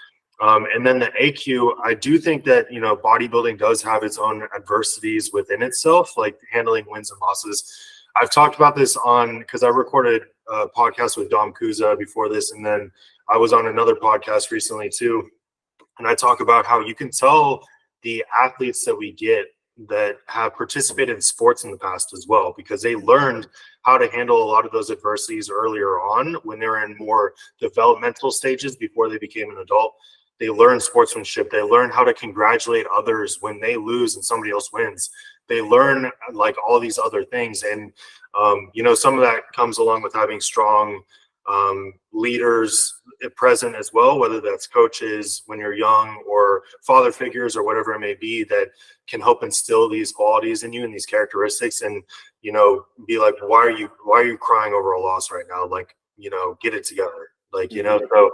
And then the AQ, I do think that, you know, bodybuilding does have its own adversities within itself, like handling wins and losses. I've talked about this because I recorded a podcast with Dom Kuza before this, and then I was on another podcast recently too. And I talk about how you can tell the athletes that we get that have participated in sports in the past as well, because they learned how to handle a lot of those adversities earlier on when they were in more developmental stages before they became an adult. They learn sportsmanship. They learn how to congratulate others when they lose and somebody else wins. They learn like all these other things. And, you know, some of that comes along with having strong leaders present as well, whether that's coaches when you're young or father figures or whatever it may be, that can help instill these qualities in you and these characteristics, and, you know, be like, why are you crying over a loss right now? Like, you know, get it together. Like, you know, so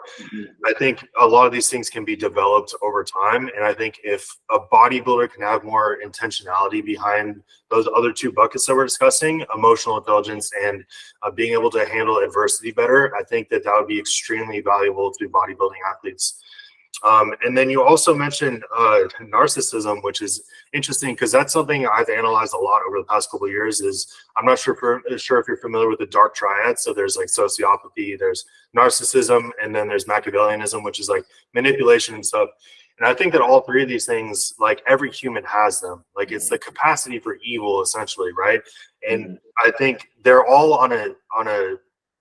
I think a lot of these things can be developed over time. And I think if a bodybuilder can have more intentionality behind those other 2 buckets that we're discussing, emotional intelligence and being able to handle adversity better, I think that would be extremely valuable to bodybuilding athletes. And then you also mentioned narcissism, which is interesting because that's something I've analyzed a lot over the past couple of years. I'm not sure if you're familiar with the dark triad. So there's like sociopathy, there's narcissism, and then there's Machiavellianism, which is like manipulation and stuff. And I think that all 3 of these things, like every human has them. Like it's the capacity for evil, essentially, right? And I think they're all on a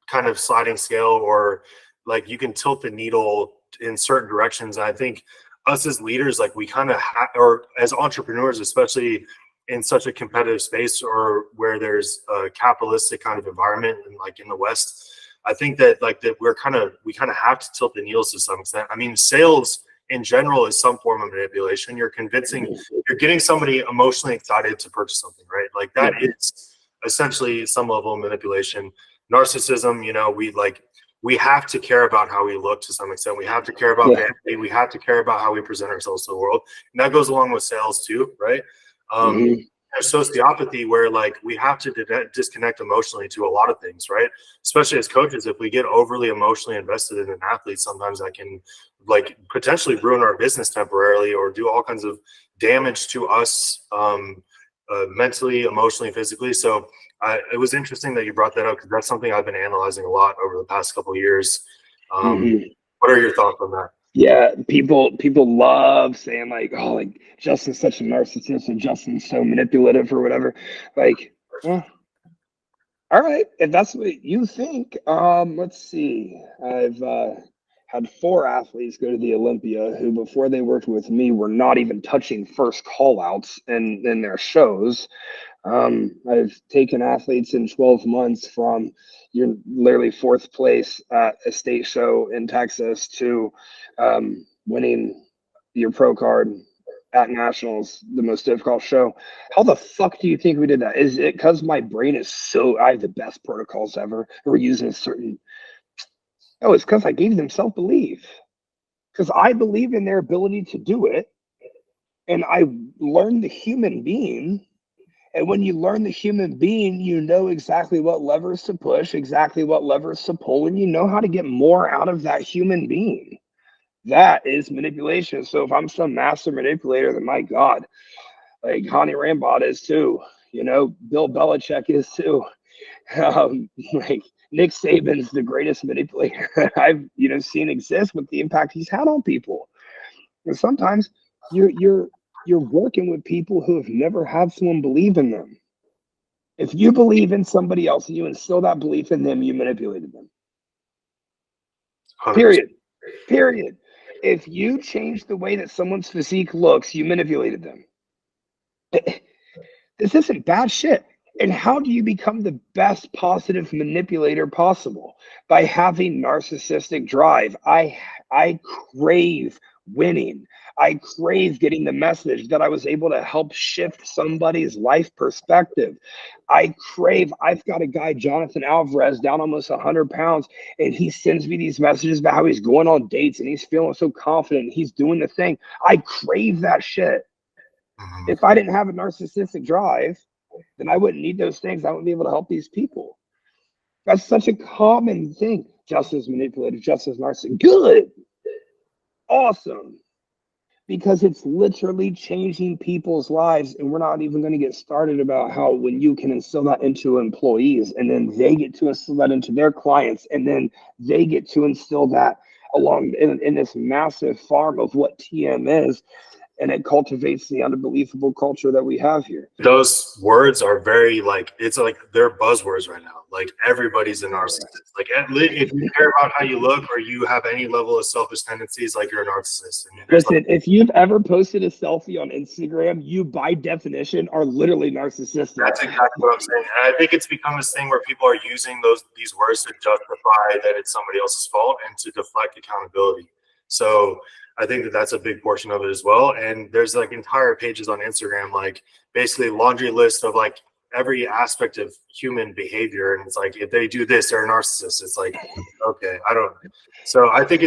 kind of sliding scale, or like you can tilt the needle in certain directions. And I think us as leaders, like we kind of or as entrepreneurs, especially in such a competitive space or where there's a capitalistic kind of environment, and like in the West, I think that like that we kind of have to tilt the needles to some extent. I mean, sales in general is some form of manipulation. You're getting somebody emotionally excited to purchase something, right? Like that is essentially some level of manipulation. Narcissism, you know, we have to care about how we look to some extent. We have to care about vanity. We have to care about how we present ourselves to the world. And that goes along with sales too, right? There's sociopathy where like we have to disconnect emotionally to a lot of things, right? Especially as coaches, if we get overly emotionally invested in an athlete, sometimes that can like potentially ruin our business temporarily or do all kinds of damage to us mentally, emotionally, physically. So it was interesting that you brought that up because that's something I've been analyzing a lot over the past couple of years. What are your thoughts on that? Yeah, people love saying like, oh, like Justin's such a narcissist or Justin's so manipulative or whatever. Like, well, all right, if that's what you think. Let's see. I've had 4 athletes go to the Olympia who, before they worked with me, were not even touching first call outs in their shows. I've taken athletes in 12 months from you're literally 4th place at a state show in Texas to winning your pro card at nationals, the most difficult show. How the fuck do you think we did that? Is it because my brain is so, I have the best protocols ever? We're using a certain, oh, it's because I gave them self-belief. Because I believe in their ability to do it. And I learned the human being. And when you learn the human being, you know exactly what levers to push, exactly what levers to pull, and you know how to get more out of that human being. That is manipulation. So if I'm some master manipulator, then my God, like Hani Rambod is too, you know, Bill Belichick is too. Like Nick Saban's the greatest manipulator that I've, you know, seen exist with the impact he's had on people. And sometimes you're working with people who have never had someone believe in them. If you believe in somebody else and you instill that belief in them, you manipulated them. 100%. Period. If you change the way that someone's physique looks, you manipulated them. This isn't bad shit. And how do you become the best positive manipulator possible? By having narcissistic drive. I crave winning. I crave getting the message that I was able to help shift somebody's life perspective. I've got a guy, Jonathan Alvarez, down almost 100 pounds, and he sends me these messages about how he's going on dates and he's feeling so confident. He's doing the thing. I crave that shit. If I didn't have a narcissistic drive, then I wouldn't need those things. I wouldn't be able to help these people. That's such a common thing. Justin's manipulative, Justin's narcissistic. Good. Awesome. Because it's literally changing people's lives. And we're not even going to get started about how when you can instill that into employees and then they get to instill that into their clients and then they get to instill that along in this massive farm of what TM is. And it cultivates the unbelievable culture that we have here. Those words are very like, it's like they're buzzwords right now. Like everybody's a narcissist. Like if you care about how you look or you have any level of selfish tendencies, like you're a narcissist. Listen, if you've ever posted a selfie on Instagram, you by definition are literally narcissistic. That's exactly what I'm saying. And I think it's become this thing where people are using these words to justify that it's somebody else's fault and to deflect accountability. So I think that's a big portion of it as well. And there's like entire pages on Instagram, like basically laundry list of like every aspect of human behavior. And it's like, if they do this, they're a narcissist. It's like, okay, I don't. So I think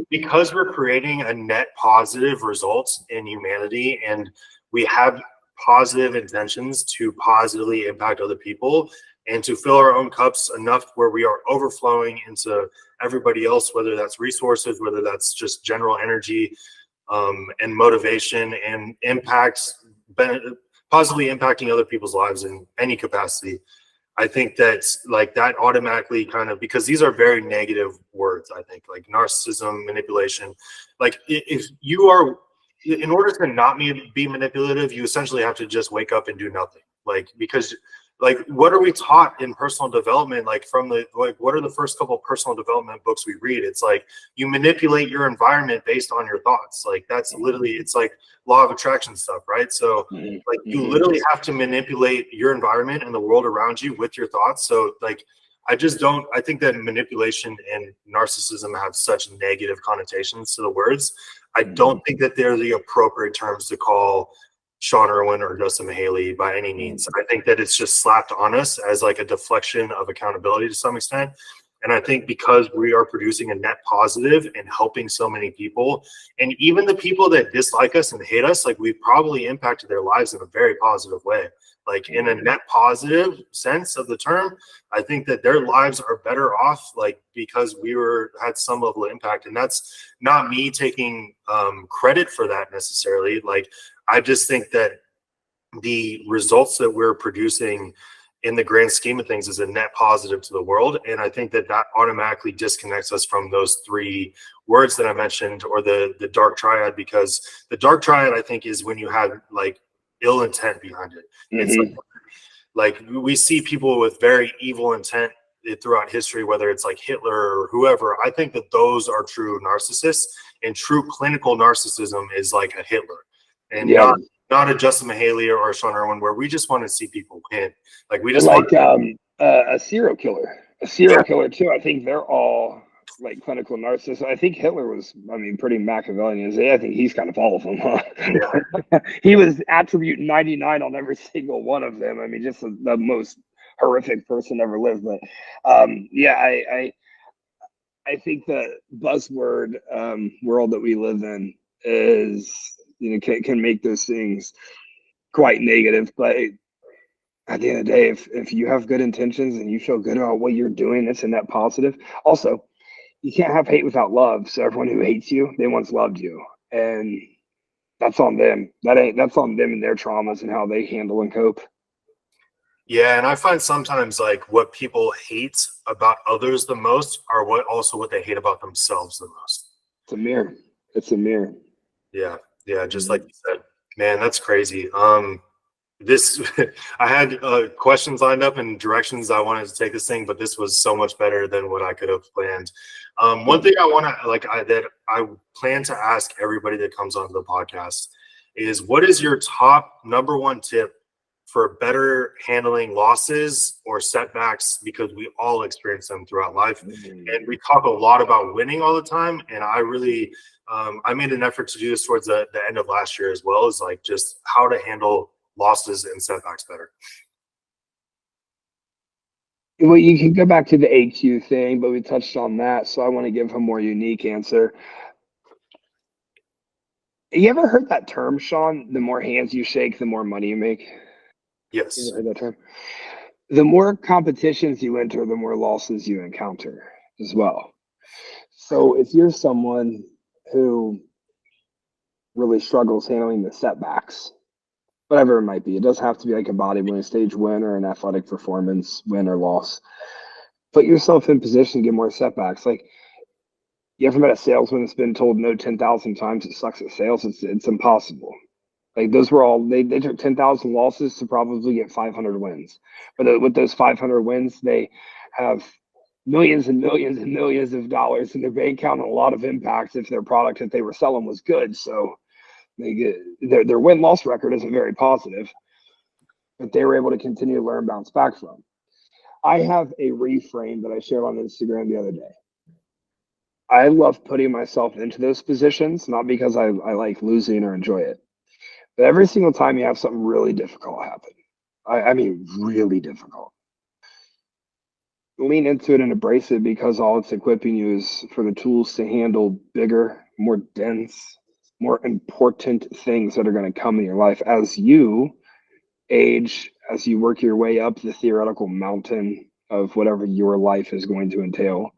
because we're creating a net positive results in humanity and we have positive intentions to positively impact other people and to fill our own cups enough where we are overflowing into everybody else, whether that's resources, whether that's just general energy and motivation and positively impacting other people's lives in any capacity. I think that's like that automatically kind of, because these are very negative words, I think, like narcissism, manipulation. Like if you are, in order to not be manipulative, you essentially have to just wake up and do nothing. Like, because like, what are we taught in personal development? Like what are the first couple of personal development books we read? It's like you manipulate your environment based on your thoughts. Like that's literally, it's like law of attraction stuff, right? So like you literally have to manipulate your environment and the world around you with your thoughts. So like, I think that manipulation and narcissism have such negative connotations to the words. I don't think that they're the appropriate terms to call Sean Irwin or Justin Mihaly by any means. I think that it's just slapped on us as like a deflection of accountability to some extent. And I think because we are producing a net positive and helping so many people, and even the people that dislike us and hate us, like we've probably impacted their lives in a very positive way. Like in a net positive sense of the term, I think that their lives are better off, like because we had some level of impact. And that's not me taking credit for that necessarily. Like I just think that the results that we're producing in the grand scheme of things is a net positive to the world. And I think that automatically disconnects us from those three words that I mentioned, or the dark triad, because the dark triad, I think, is when you have like ill intent behind it. It's like we see people with very evil intent throughout history, whether it's like Hitler or whoever. I think that those are true narcissists, and true clinical narcissism is like a Hitler, and not a Justin Mihaly or a Sean Irwin, where we just want to see people win. Like we just like a serial killer. A serial killer too. I think they're all like clinical narcissists. I think Hitler was, I mean, pretty Machiavellian. I think he's kind of all of them. Huh? Yeah. He was attribute 99 on every single one of them. I mean, just the most horrific person ever lived. But I think the buzzword world that we live in is, can make those things quite negative. But at the end of the day, if you have good intentions and you feel good about what you're doing, it's a net positive. Also, you can't have hate without love. So everyone who hates you, they once loved you, and that's on them. That's on them and their traumas and how they handle and cope. Yeah, and I find sometimes like what people hate about others the most are what they hate about themselves the most. It's a mirror. It's a mirror. Yeah, just like you said, man, that's crazy. This I had questions lined up and directions I wanted to take this thing, but this was so much better than what I could have planned. One thing I want to that I plan to ask everybody that comes onto the podcast is, what is your top number one tip for better handling losses or setbacks? Because we all experience them throughout life, and we talk a lot about winning all the time. And I really I made an effort to do this towards the end of last year as well, as like just how to handle losses and setbacks better. Well, you can go back to the AQ thing, but we touched on that, so I want to give a more unique answer. You ever heard that term, Sean? The more hands you shake, the more money you make. Yes. You ever heard that term? The more competitions you enter, the more losses you encounter as well. So if you're someone who really struggles handling the setbacks, whatever it might be, it doesn't have to be like a bodybuilding stage win or an athletic performance win or loss. Put yourself in position to get more setbacks. Like, you ever met a salesman that's been told no 10,000 times it sucks at sales? It's impossible. Like, those were all, they took 10,000 losses to probably get 500 wins. But with those 500 wins, they have millions and millions and millions of dollars in their bank account and a lot of impacts if their product that they were selling was good. So they get their win-loss record isn't very positive, but they were able to continue to learn and bounce back from. I have a reframe that I shared on Instagram the other day. I love putting myself into those positions, not because I like losing or enjoy it, but every single time you have something really difficult happen, I mean really difficult, lean into it and embrace it, because all it's equipping you is for the tools to handle bigger, more dense, more important things that are going to come in your life as you age, as you work your way up the theoretical mountain of whatever your life is going to entail.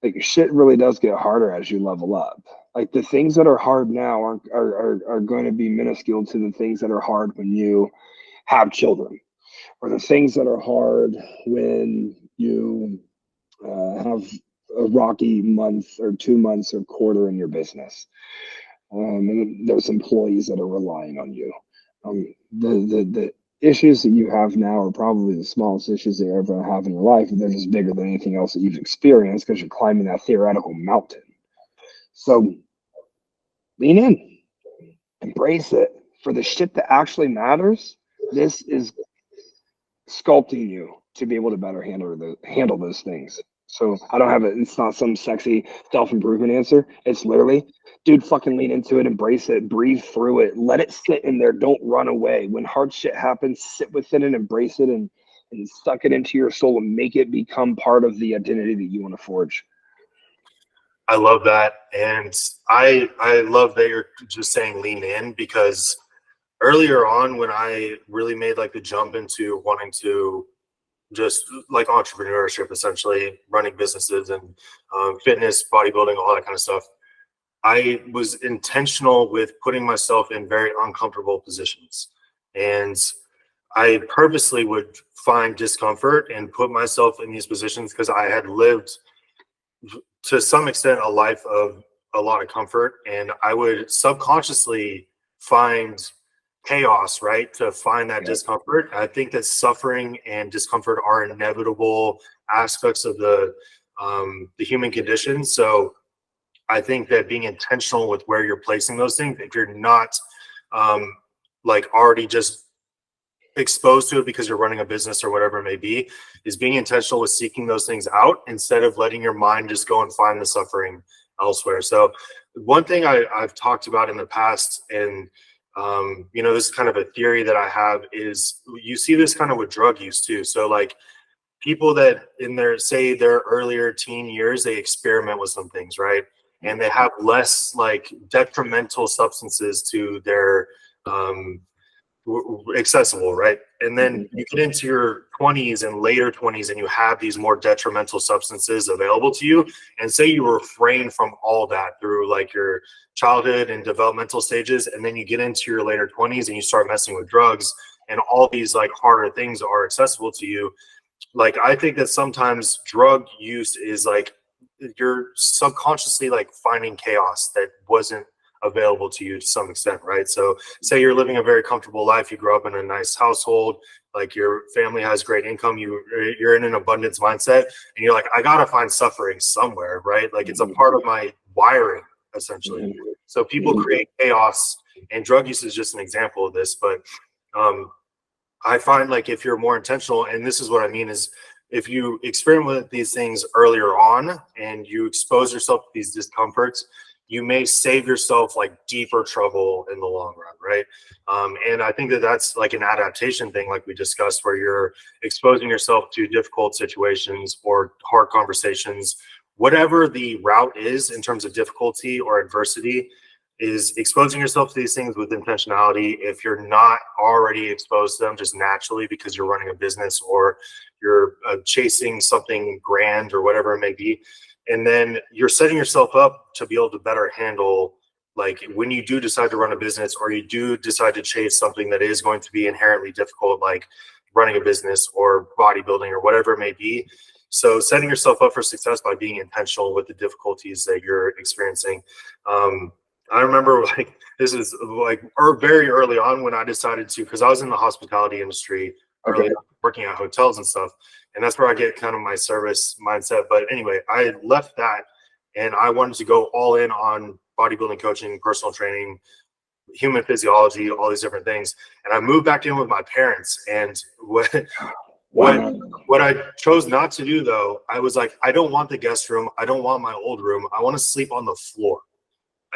Like, shit really does get harder as you level up. Like, the things that are hard now are going to be minuscule to the things that are hard when you have children, or the things that are hard when you have a rocky month or 2 months or quarter in your business. And there's employees that are relying on you. The issues that you have now are probably the smallest issues that you ever have in your life, and they're just bigger than anything else that you've experienced because you're climbing that theoretical mountain. So lean in, embrace it. For the shit that actually matters, this is sculpting you to be able to better handle those things. So I don't have it. It's not some sexy self-improvement answer. It's literally, dude, fucking lean into it, embrace it, breathe through it, let it sit in there. Don't run away. When hard shit happens, sit within it, embrace it, and and suck it into your soul and make it become part of the identity that you want to forge. I love that. And I love that you're just saying lean in, because earlier on when I really made like the jump into wanting to just like entrepreneurship, essentially running businesses and fitness, bodybuilding, all that kind of stuff, I was intentional with putting myself in very uncomfortable positions. And I purposely would find discomfort and put myself in these positions because I had lived to some extent a life of a lot of comfort, and I would subconsciously find chaos, right, to find that discomfort. I think that suffering and discomfort are inevitable aspects of the human condition. So I think that being intentional with where you're placing those things, if you're not like already just exposed to it because you're running a business or whatever it may be, is being intentional with seeking those things out instead of letting your mind just go and find the suffering elsewhere. So one thing I've talked about in the past, and you know, this is kind of a theory that I have, is you see this kind of with drug use too. So like people that in their, say their earlier teen years, they experiment with some things, right? And they have less like detrimental substances to their accessible, right? And then you get into your 20s and later 20s and you have these more detrimental substances available to you, and say you refrain from all that through like your childhood and developmental stages, and then you get into your later 20s and you start messing with drugs and all these like harder things are accessible to you. Like I think that sometimes drug use is like you're subconsciously like finding chaos that wasn't available to you to some extent, right? So say you're living a very comfortable life, you grow up in a nice household, like your family has great income, you're in an abundance mindset, and you're like, I gotta find suffering somewhere, right? Like it's a part of my wiring essentially. So people create chaos, and drug use is just an example of this. But I find like if you're more intentional, and this is what I mean, is if you experiment with these things earlier on and you expose yourself to these discomforts, you may save yourself like deeper trouble in the long run, right? And I think that that's like an adaptation thing, like we discussed, where you're exposing yourself to difficult situations or hard conversations. Whatever the route is in terms of difficulty or adversity, is exposing yourself to these things with intentionality. If you're not already exposed to them just naturally because you're running a business or you're chasing something grand or whatever it may be, and then you're setting yourself up to be able to better handle, like when you do decide to run a business or you do decide to chase something that is going to be inherently difficult, like running a business or bodybuilding or whatever it may be. So setting yourself up for success by being intentional with the difficulties that you're experiencing. I remember like, this is like very early on when I decided to, because I was in the hospitality industry early on, working at hotels and stuff. And that's where I get kind of my service mindset. But anyway, I left that and I wanted to go all in on bodybuilding coaching, personal training, human physiology, all these different things. And I moved back in with my parents. And what I chose not to do though, I was like, I don't want the guest room. I don't want my old room. I want to sleep on the floor.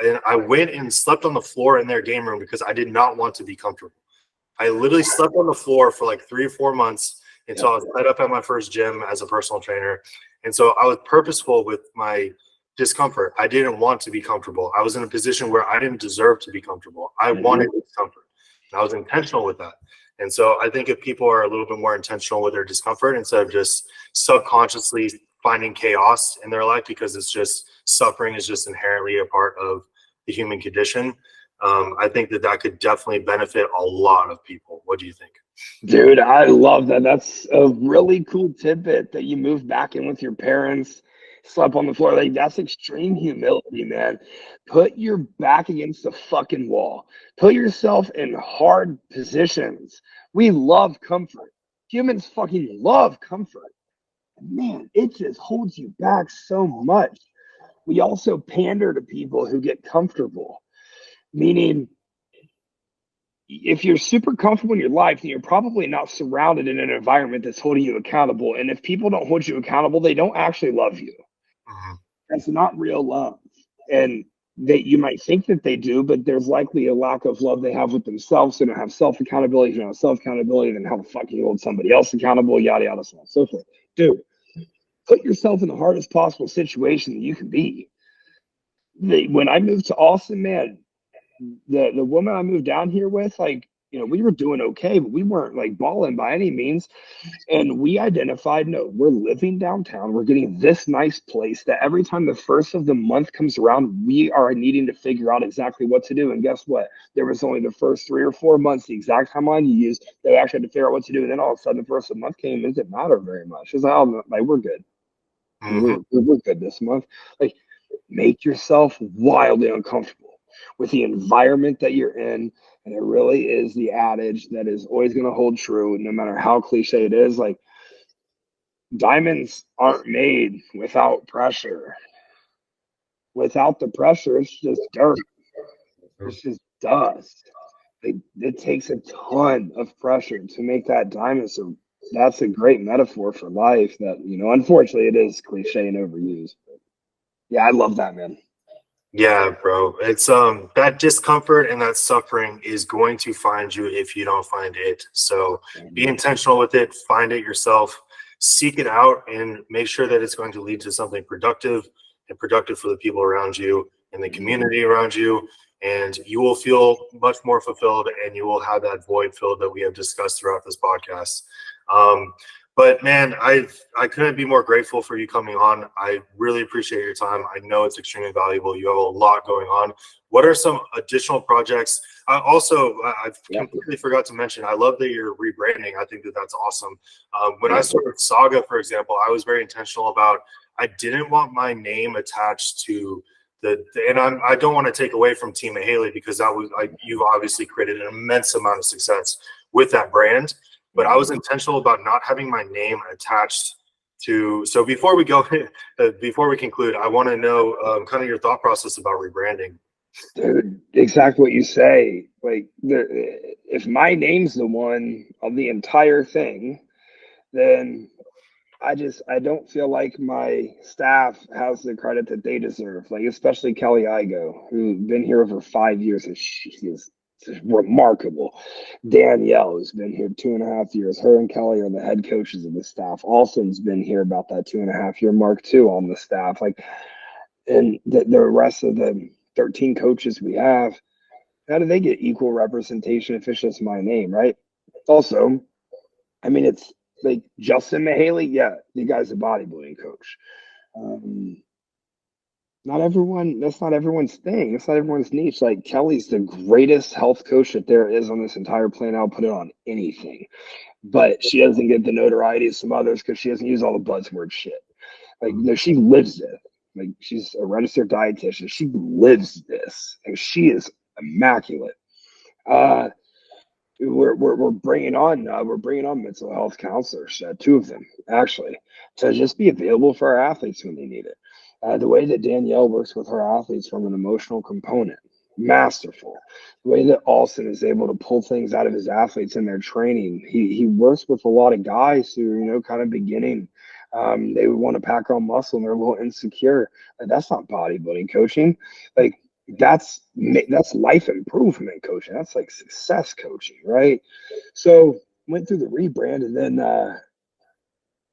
And I went and slept on the floor in their game room because I did not want to be comfortable. I literally slept on the floor for like 3 or 4 months until I was set up at my first gym as a personal trainer. And so I was purposeful with my discomfort. I didn't want to be comfortable. I was in a position where I didn't deserve to be comfortable. I wanted discomfort. And I was intentional with that. And so I think if people are a little bit more intentional with their discomfort instead of just subconsciously finding chaos in their life, because it's just suffering is just inherently a part of the human condition, I think that that could definitely benefit a lot of people. What do you think? Dude, I love that. That's a really cool tidbit that you moved back in with your parents, slept on the floor. Like, that's extreme humility, man. Put your back against the fucking wall. Put yourself in hard positions. We love comfort. Humans fucking love comfort. Man, it just holds you back so much. We also pander to people who get comfortable, meaning if you're super comfortable in your life, then you're probably not surrounded in an environment that's holding you accountable. And if people don't hold you accountable, they don't actually love you. Mhm. That's not real love. And that you might think that they do, but there's likely a lack of love they have with themselves. They don't have self accountability. They don't have self accountability. Then how the fuck can you hold somebody else accountable? Yada yada, so on and so forth. Dude, put yourself in the hardest possible situation that you can be. When I moved to Austin, man, the woman I moved down here with, like, we were doing okay, but we weren't like balling by any means. And we identified, no, we're living downtown. We're getting this nice place that every time the first of the month comes around, we are needing to figure out exactly what to do. And guess what? There was only the first 3 or 4 months, the exact timeline you used, that we actually had to figure out what to do. And then all of a sudden, the first of the month came. It didn't matter very much. It's like, oh, like, we're good. We're good this month. Like, make yourself wildly uncomfortable with the environment that you're in. And it really is the adage that is always going to hold true, no matter how cliche it is. Like, diamonds aren't made without pressure. Without the pressure, it's just dirt. It's just dust. It takes a ton of pressure to make that diamond. So that's a great metaphor for life that, unfortunately it is cliche and overused. But yeah, I love that, man. Yeah, bro. It's that discomfort and that suffering is going to find you if you don't find it. So be intentional with it, find it yourself, seek it out, and make sure that it's going to lead to something productive and productive for the people around you and the community around you. And you will feel much more fulfilled, and you will have that void filled that we have discussed throughout this podcast. But man, I couldn't be more grateful for you coming on. I really appreciate your time. I know it's extremely valuable. You have a lot going on. What are some additional projects? I've completely forgot to mention, I love that you're rebranding. I think that that's awesome. When I started Saga, for example, I was very intentional about, I didn't want my name attached to I don't want to take away from Team Mihaly, because you've obviously created an immense amount of success with that brand. But I was intentional about not having my name attached to. So before we conclude, I want to know kind of your thought process about rebranding. Dude, exactly what you say. Like, if my name's the one on the entire thing, then I don't feel like my staff has the credit that they deserve. Like, especially Kelly Igo, who's been here over 5 years, and she is remarkable. Danielle, who's been here 2.5 years. Her and Kelly are the head coaches of the staff. Alston's been here about that 2.5 year mark too on the staff. Like, and the rest of the 13 coaches we have, how do they get equal representation if it's just my name, right? Also, I mean, it's like Justin Mihaly, yeah, the guy's a bodybuilding coach. That's not everyone's thing. That's not everyone's niche. Like, Kelly's the greatest health coach that there is on this entire planet. I'll put it on anything. But she doesn't get the notoriety of some others because she doesn't use all the buzzword shit. Like, no, she lives it. Like, she's a registered dietitian. She lives this. And she is immaculate. We're bringing on mental health counselors, 2 of them actually, to just be available for our athletes when they need it. The way that Danielle works with her athletes from an emotional component, masterful. The way that Alston is able to pull things out of his athletes in their training. He works with a lot of guys who, kind of beginning. They would want to pack on muscle and they're a little insecure. Like, that's not bodybuilding coaching. Like, that's life improvement coaching. That's like success coaching, right? So went through the rebrand, and then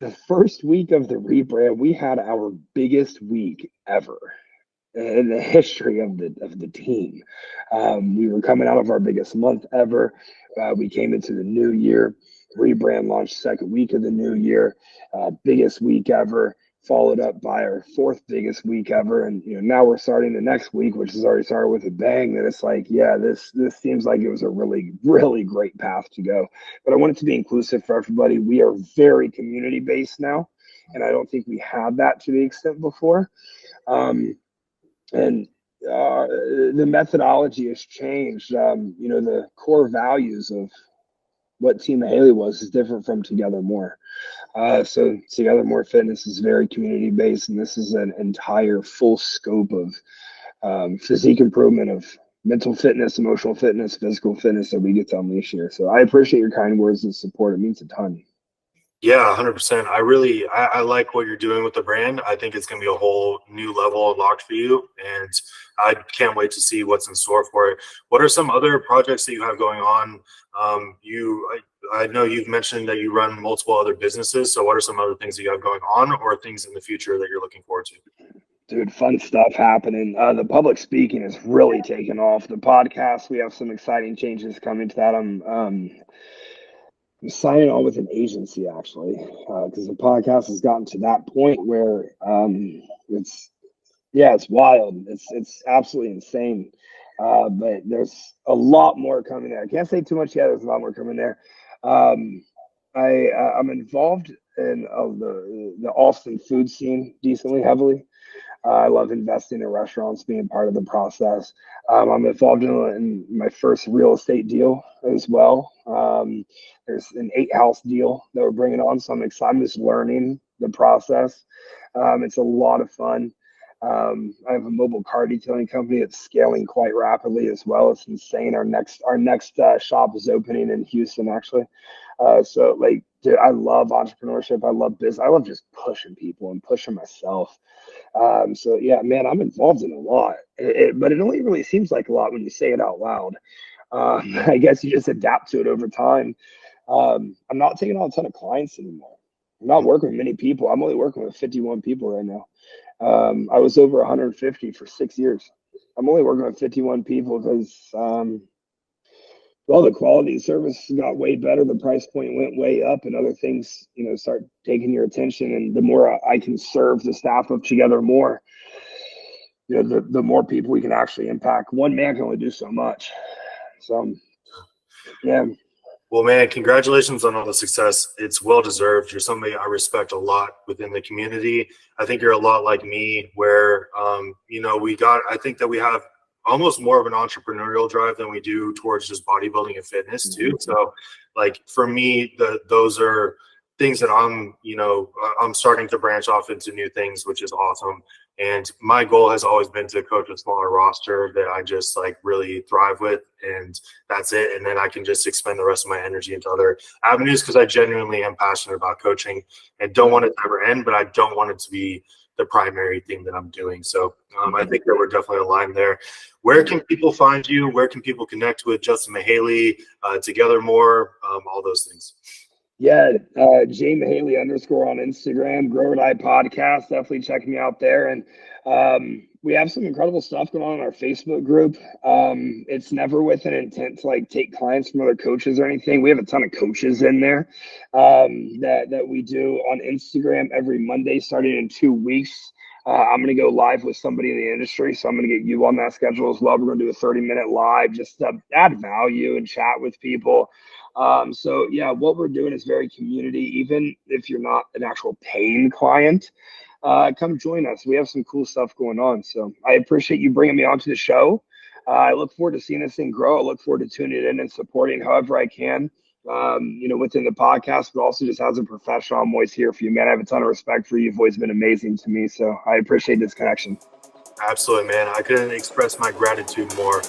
the first week of the rebrand, we had our biggest week ever in the history of the team. We were coming out of our biggest month ever. We came into the new year. Rebrand launched second week of the new year, biggest week ever, followed up by our 4th biggest week ever. And now we're starting the next week, which has already started with a bang. That it's like, yeah, this seems like it was a really, really great path to go. But I want it to be inclusive for everybody. We are very community based now, and I don't think we had that to the extent before. And the methodology has changed. The core values of what Team Mihaly was is different from Together More. So Together More Fitness is very community based, and this is an entire full scope of physique improvement, of mental fitness, emotional fitness, physical fitness that we get to unleash here. So I appreciate your kind words and support. It means a ton. Yeah, 100%. I like what you're doing with the brand. I think it's going to be a whole new level unlocked for you, and I can't wait to see what's in store for it. What are some other projects that you have going on? I know you've mentioned that you run multiple other businesses. So what are some other things that you have going on, or things in the future that you're looking forward to? Dude, fun stuff happening. The public speaking is really taking off. The podcast, we have some exciting changes coming to that. I'm signing on with an agency actually, because the podcast has gotten to that point where it's yeah, it's wild. It's absolutely insane. But there's a lot more coming there. I can't say too much yet. There's a lot more coming there. Um, I'm involved in the Austin food scene decently heavily. I love investing in restaurants, being part of the process. I'm involved in my first real estate deal as well. There's an 8-house deal that we're bringing on, so I'm excited. I'm just learning the process. It's a lot of fun. I have a mobile car detailing company that's scaling quite rapidly as well. It's insane. Our next shop is opening in Houston, actually. So like, dude, I love entrepreneurship. I love business. I love just pushing people and pushing myself. So yeah, man, I'm involved in a lot, but it only really seems like a lot when you say it out loud. I guess you just adapt to it over time. I'm not taking on a ton of clients anymore. I'm not working with many people. I'm only working with 51 people right now. I was over 150 for 6 years. I'm only working with 51 people because well, the quality of service got way better. The price point went way up, and other things, start taking your attention. And the more I can serve the staff up together more, the more people we can actually impact. One man can only do so much. So, yeah. Well, man, congratulations on all the success. It's well deserved. You're somebody I respect a lot within the community. I think you're a lot like me, where I think that we have almost more of an entrepreneurial drive than we do towards just bodybuilding and fitness too. So, like for me, those are things that I'm starting to branch off into new things, which is awesome. And my goal has always been to coach a smaller roster that I just like really thrive with, and that's it. And then I can just expend the rest of my energy into other avenues, because I genuinely am passionate about coaching and don't want it to ever end, but I don't want it to be the primary thing that I'm doing. So I think that we're definitely aligned there. Where can people find you? Where can people connect with Justin Mihaly, Together More, all those things? Yeah, Jay Mihaly _ on Instagram, Grow and I podcast. Definitely check me out there. And we have some incredible stuff going on in our Facebook group. It's never with an intent to like take clients from other coaches or anything. We have a ton of coaches in there that we do on Instagram every Monday, starting in 2 weeks. I'm going to go live with somebody in the industry, so I'm going to get you on that schedule as well. We're going to do a 30-minute live just to add value and chat with people. So yeah, what we're doing is very community. Even if you're not an actual paying client, come join us. We have some cool stuff going on. So I appreciate you bringing me onto the show. I look forward to seeing this thing grow. I look forward to tuning in and supporting however I can, within the podcast, but also just as a professional, I'm always here for you, man. I have a ton of respect for you. You've always been amazing to me. So I appreciate this connection. Absolutely, man. I couldn't express my gratitude more.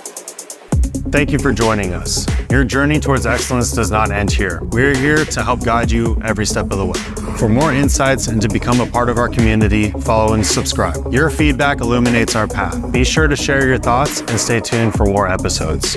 Thank you for joining us. Your journey towards excellence does not end here. We're here to help guide you every step of the way. For more insights and to become a part of our community, follow and subscribe. Your feedback illuminates our path. Be sure to share your thoughts and stay tuned for more episodes.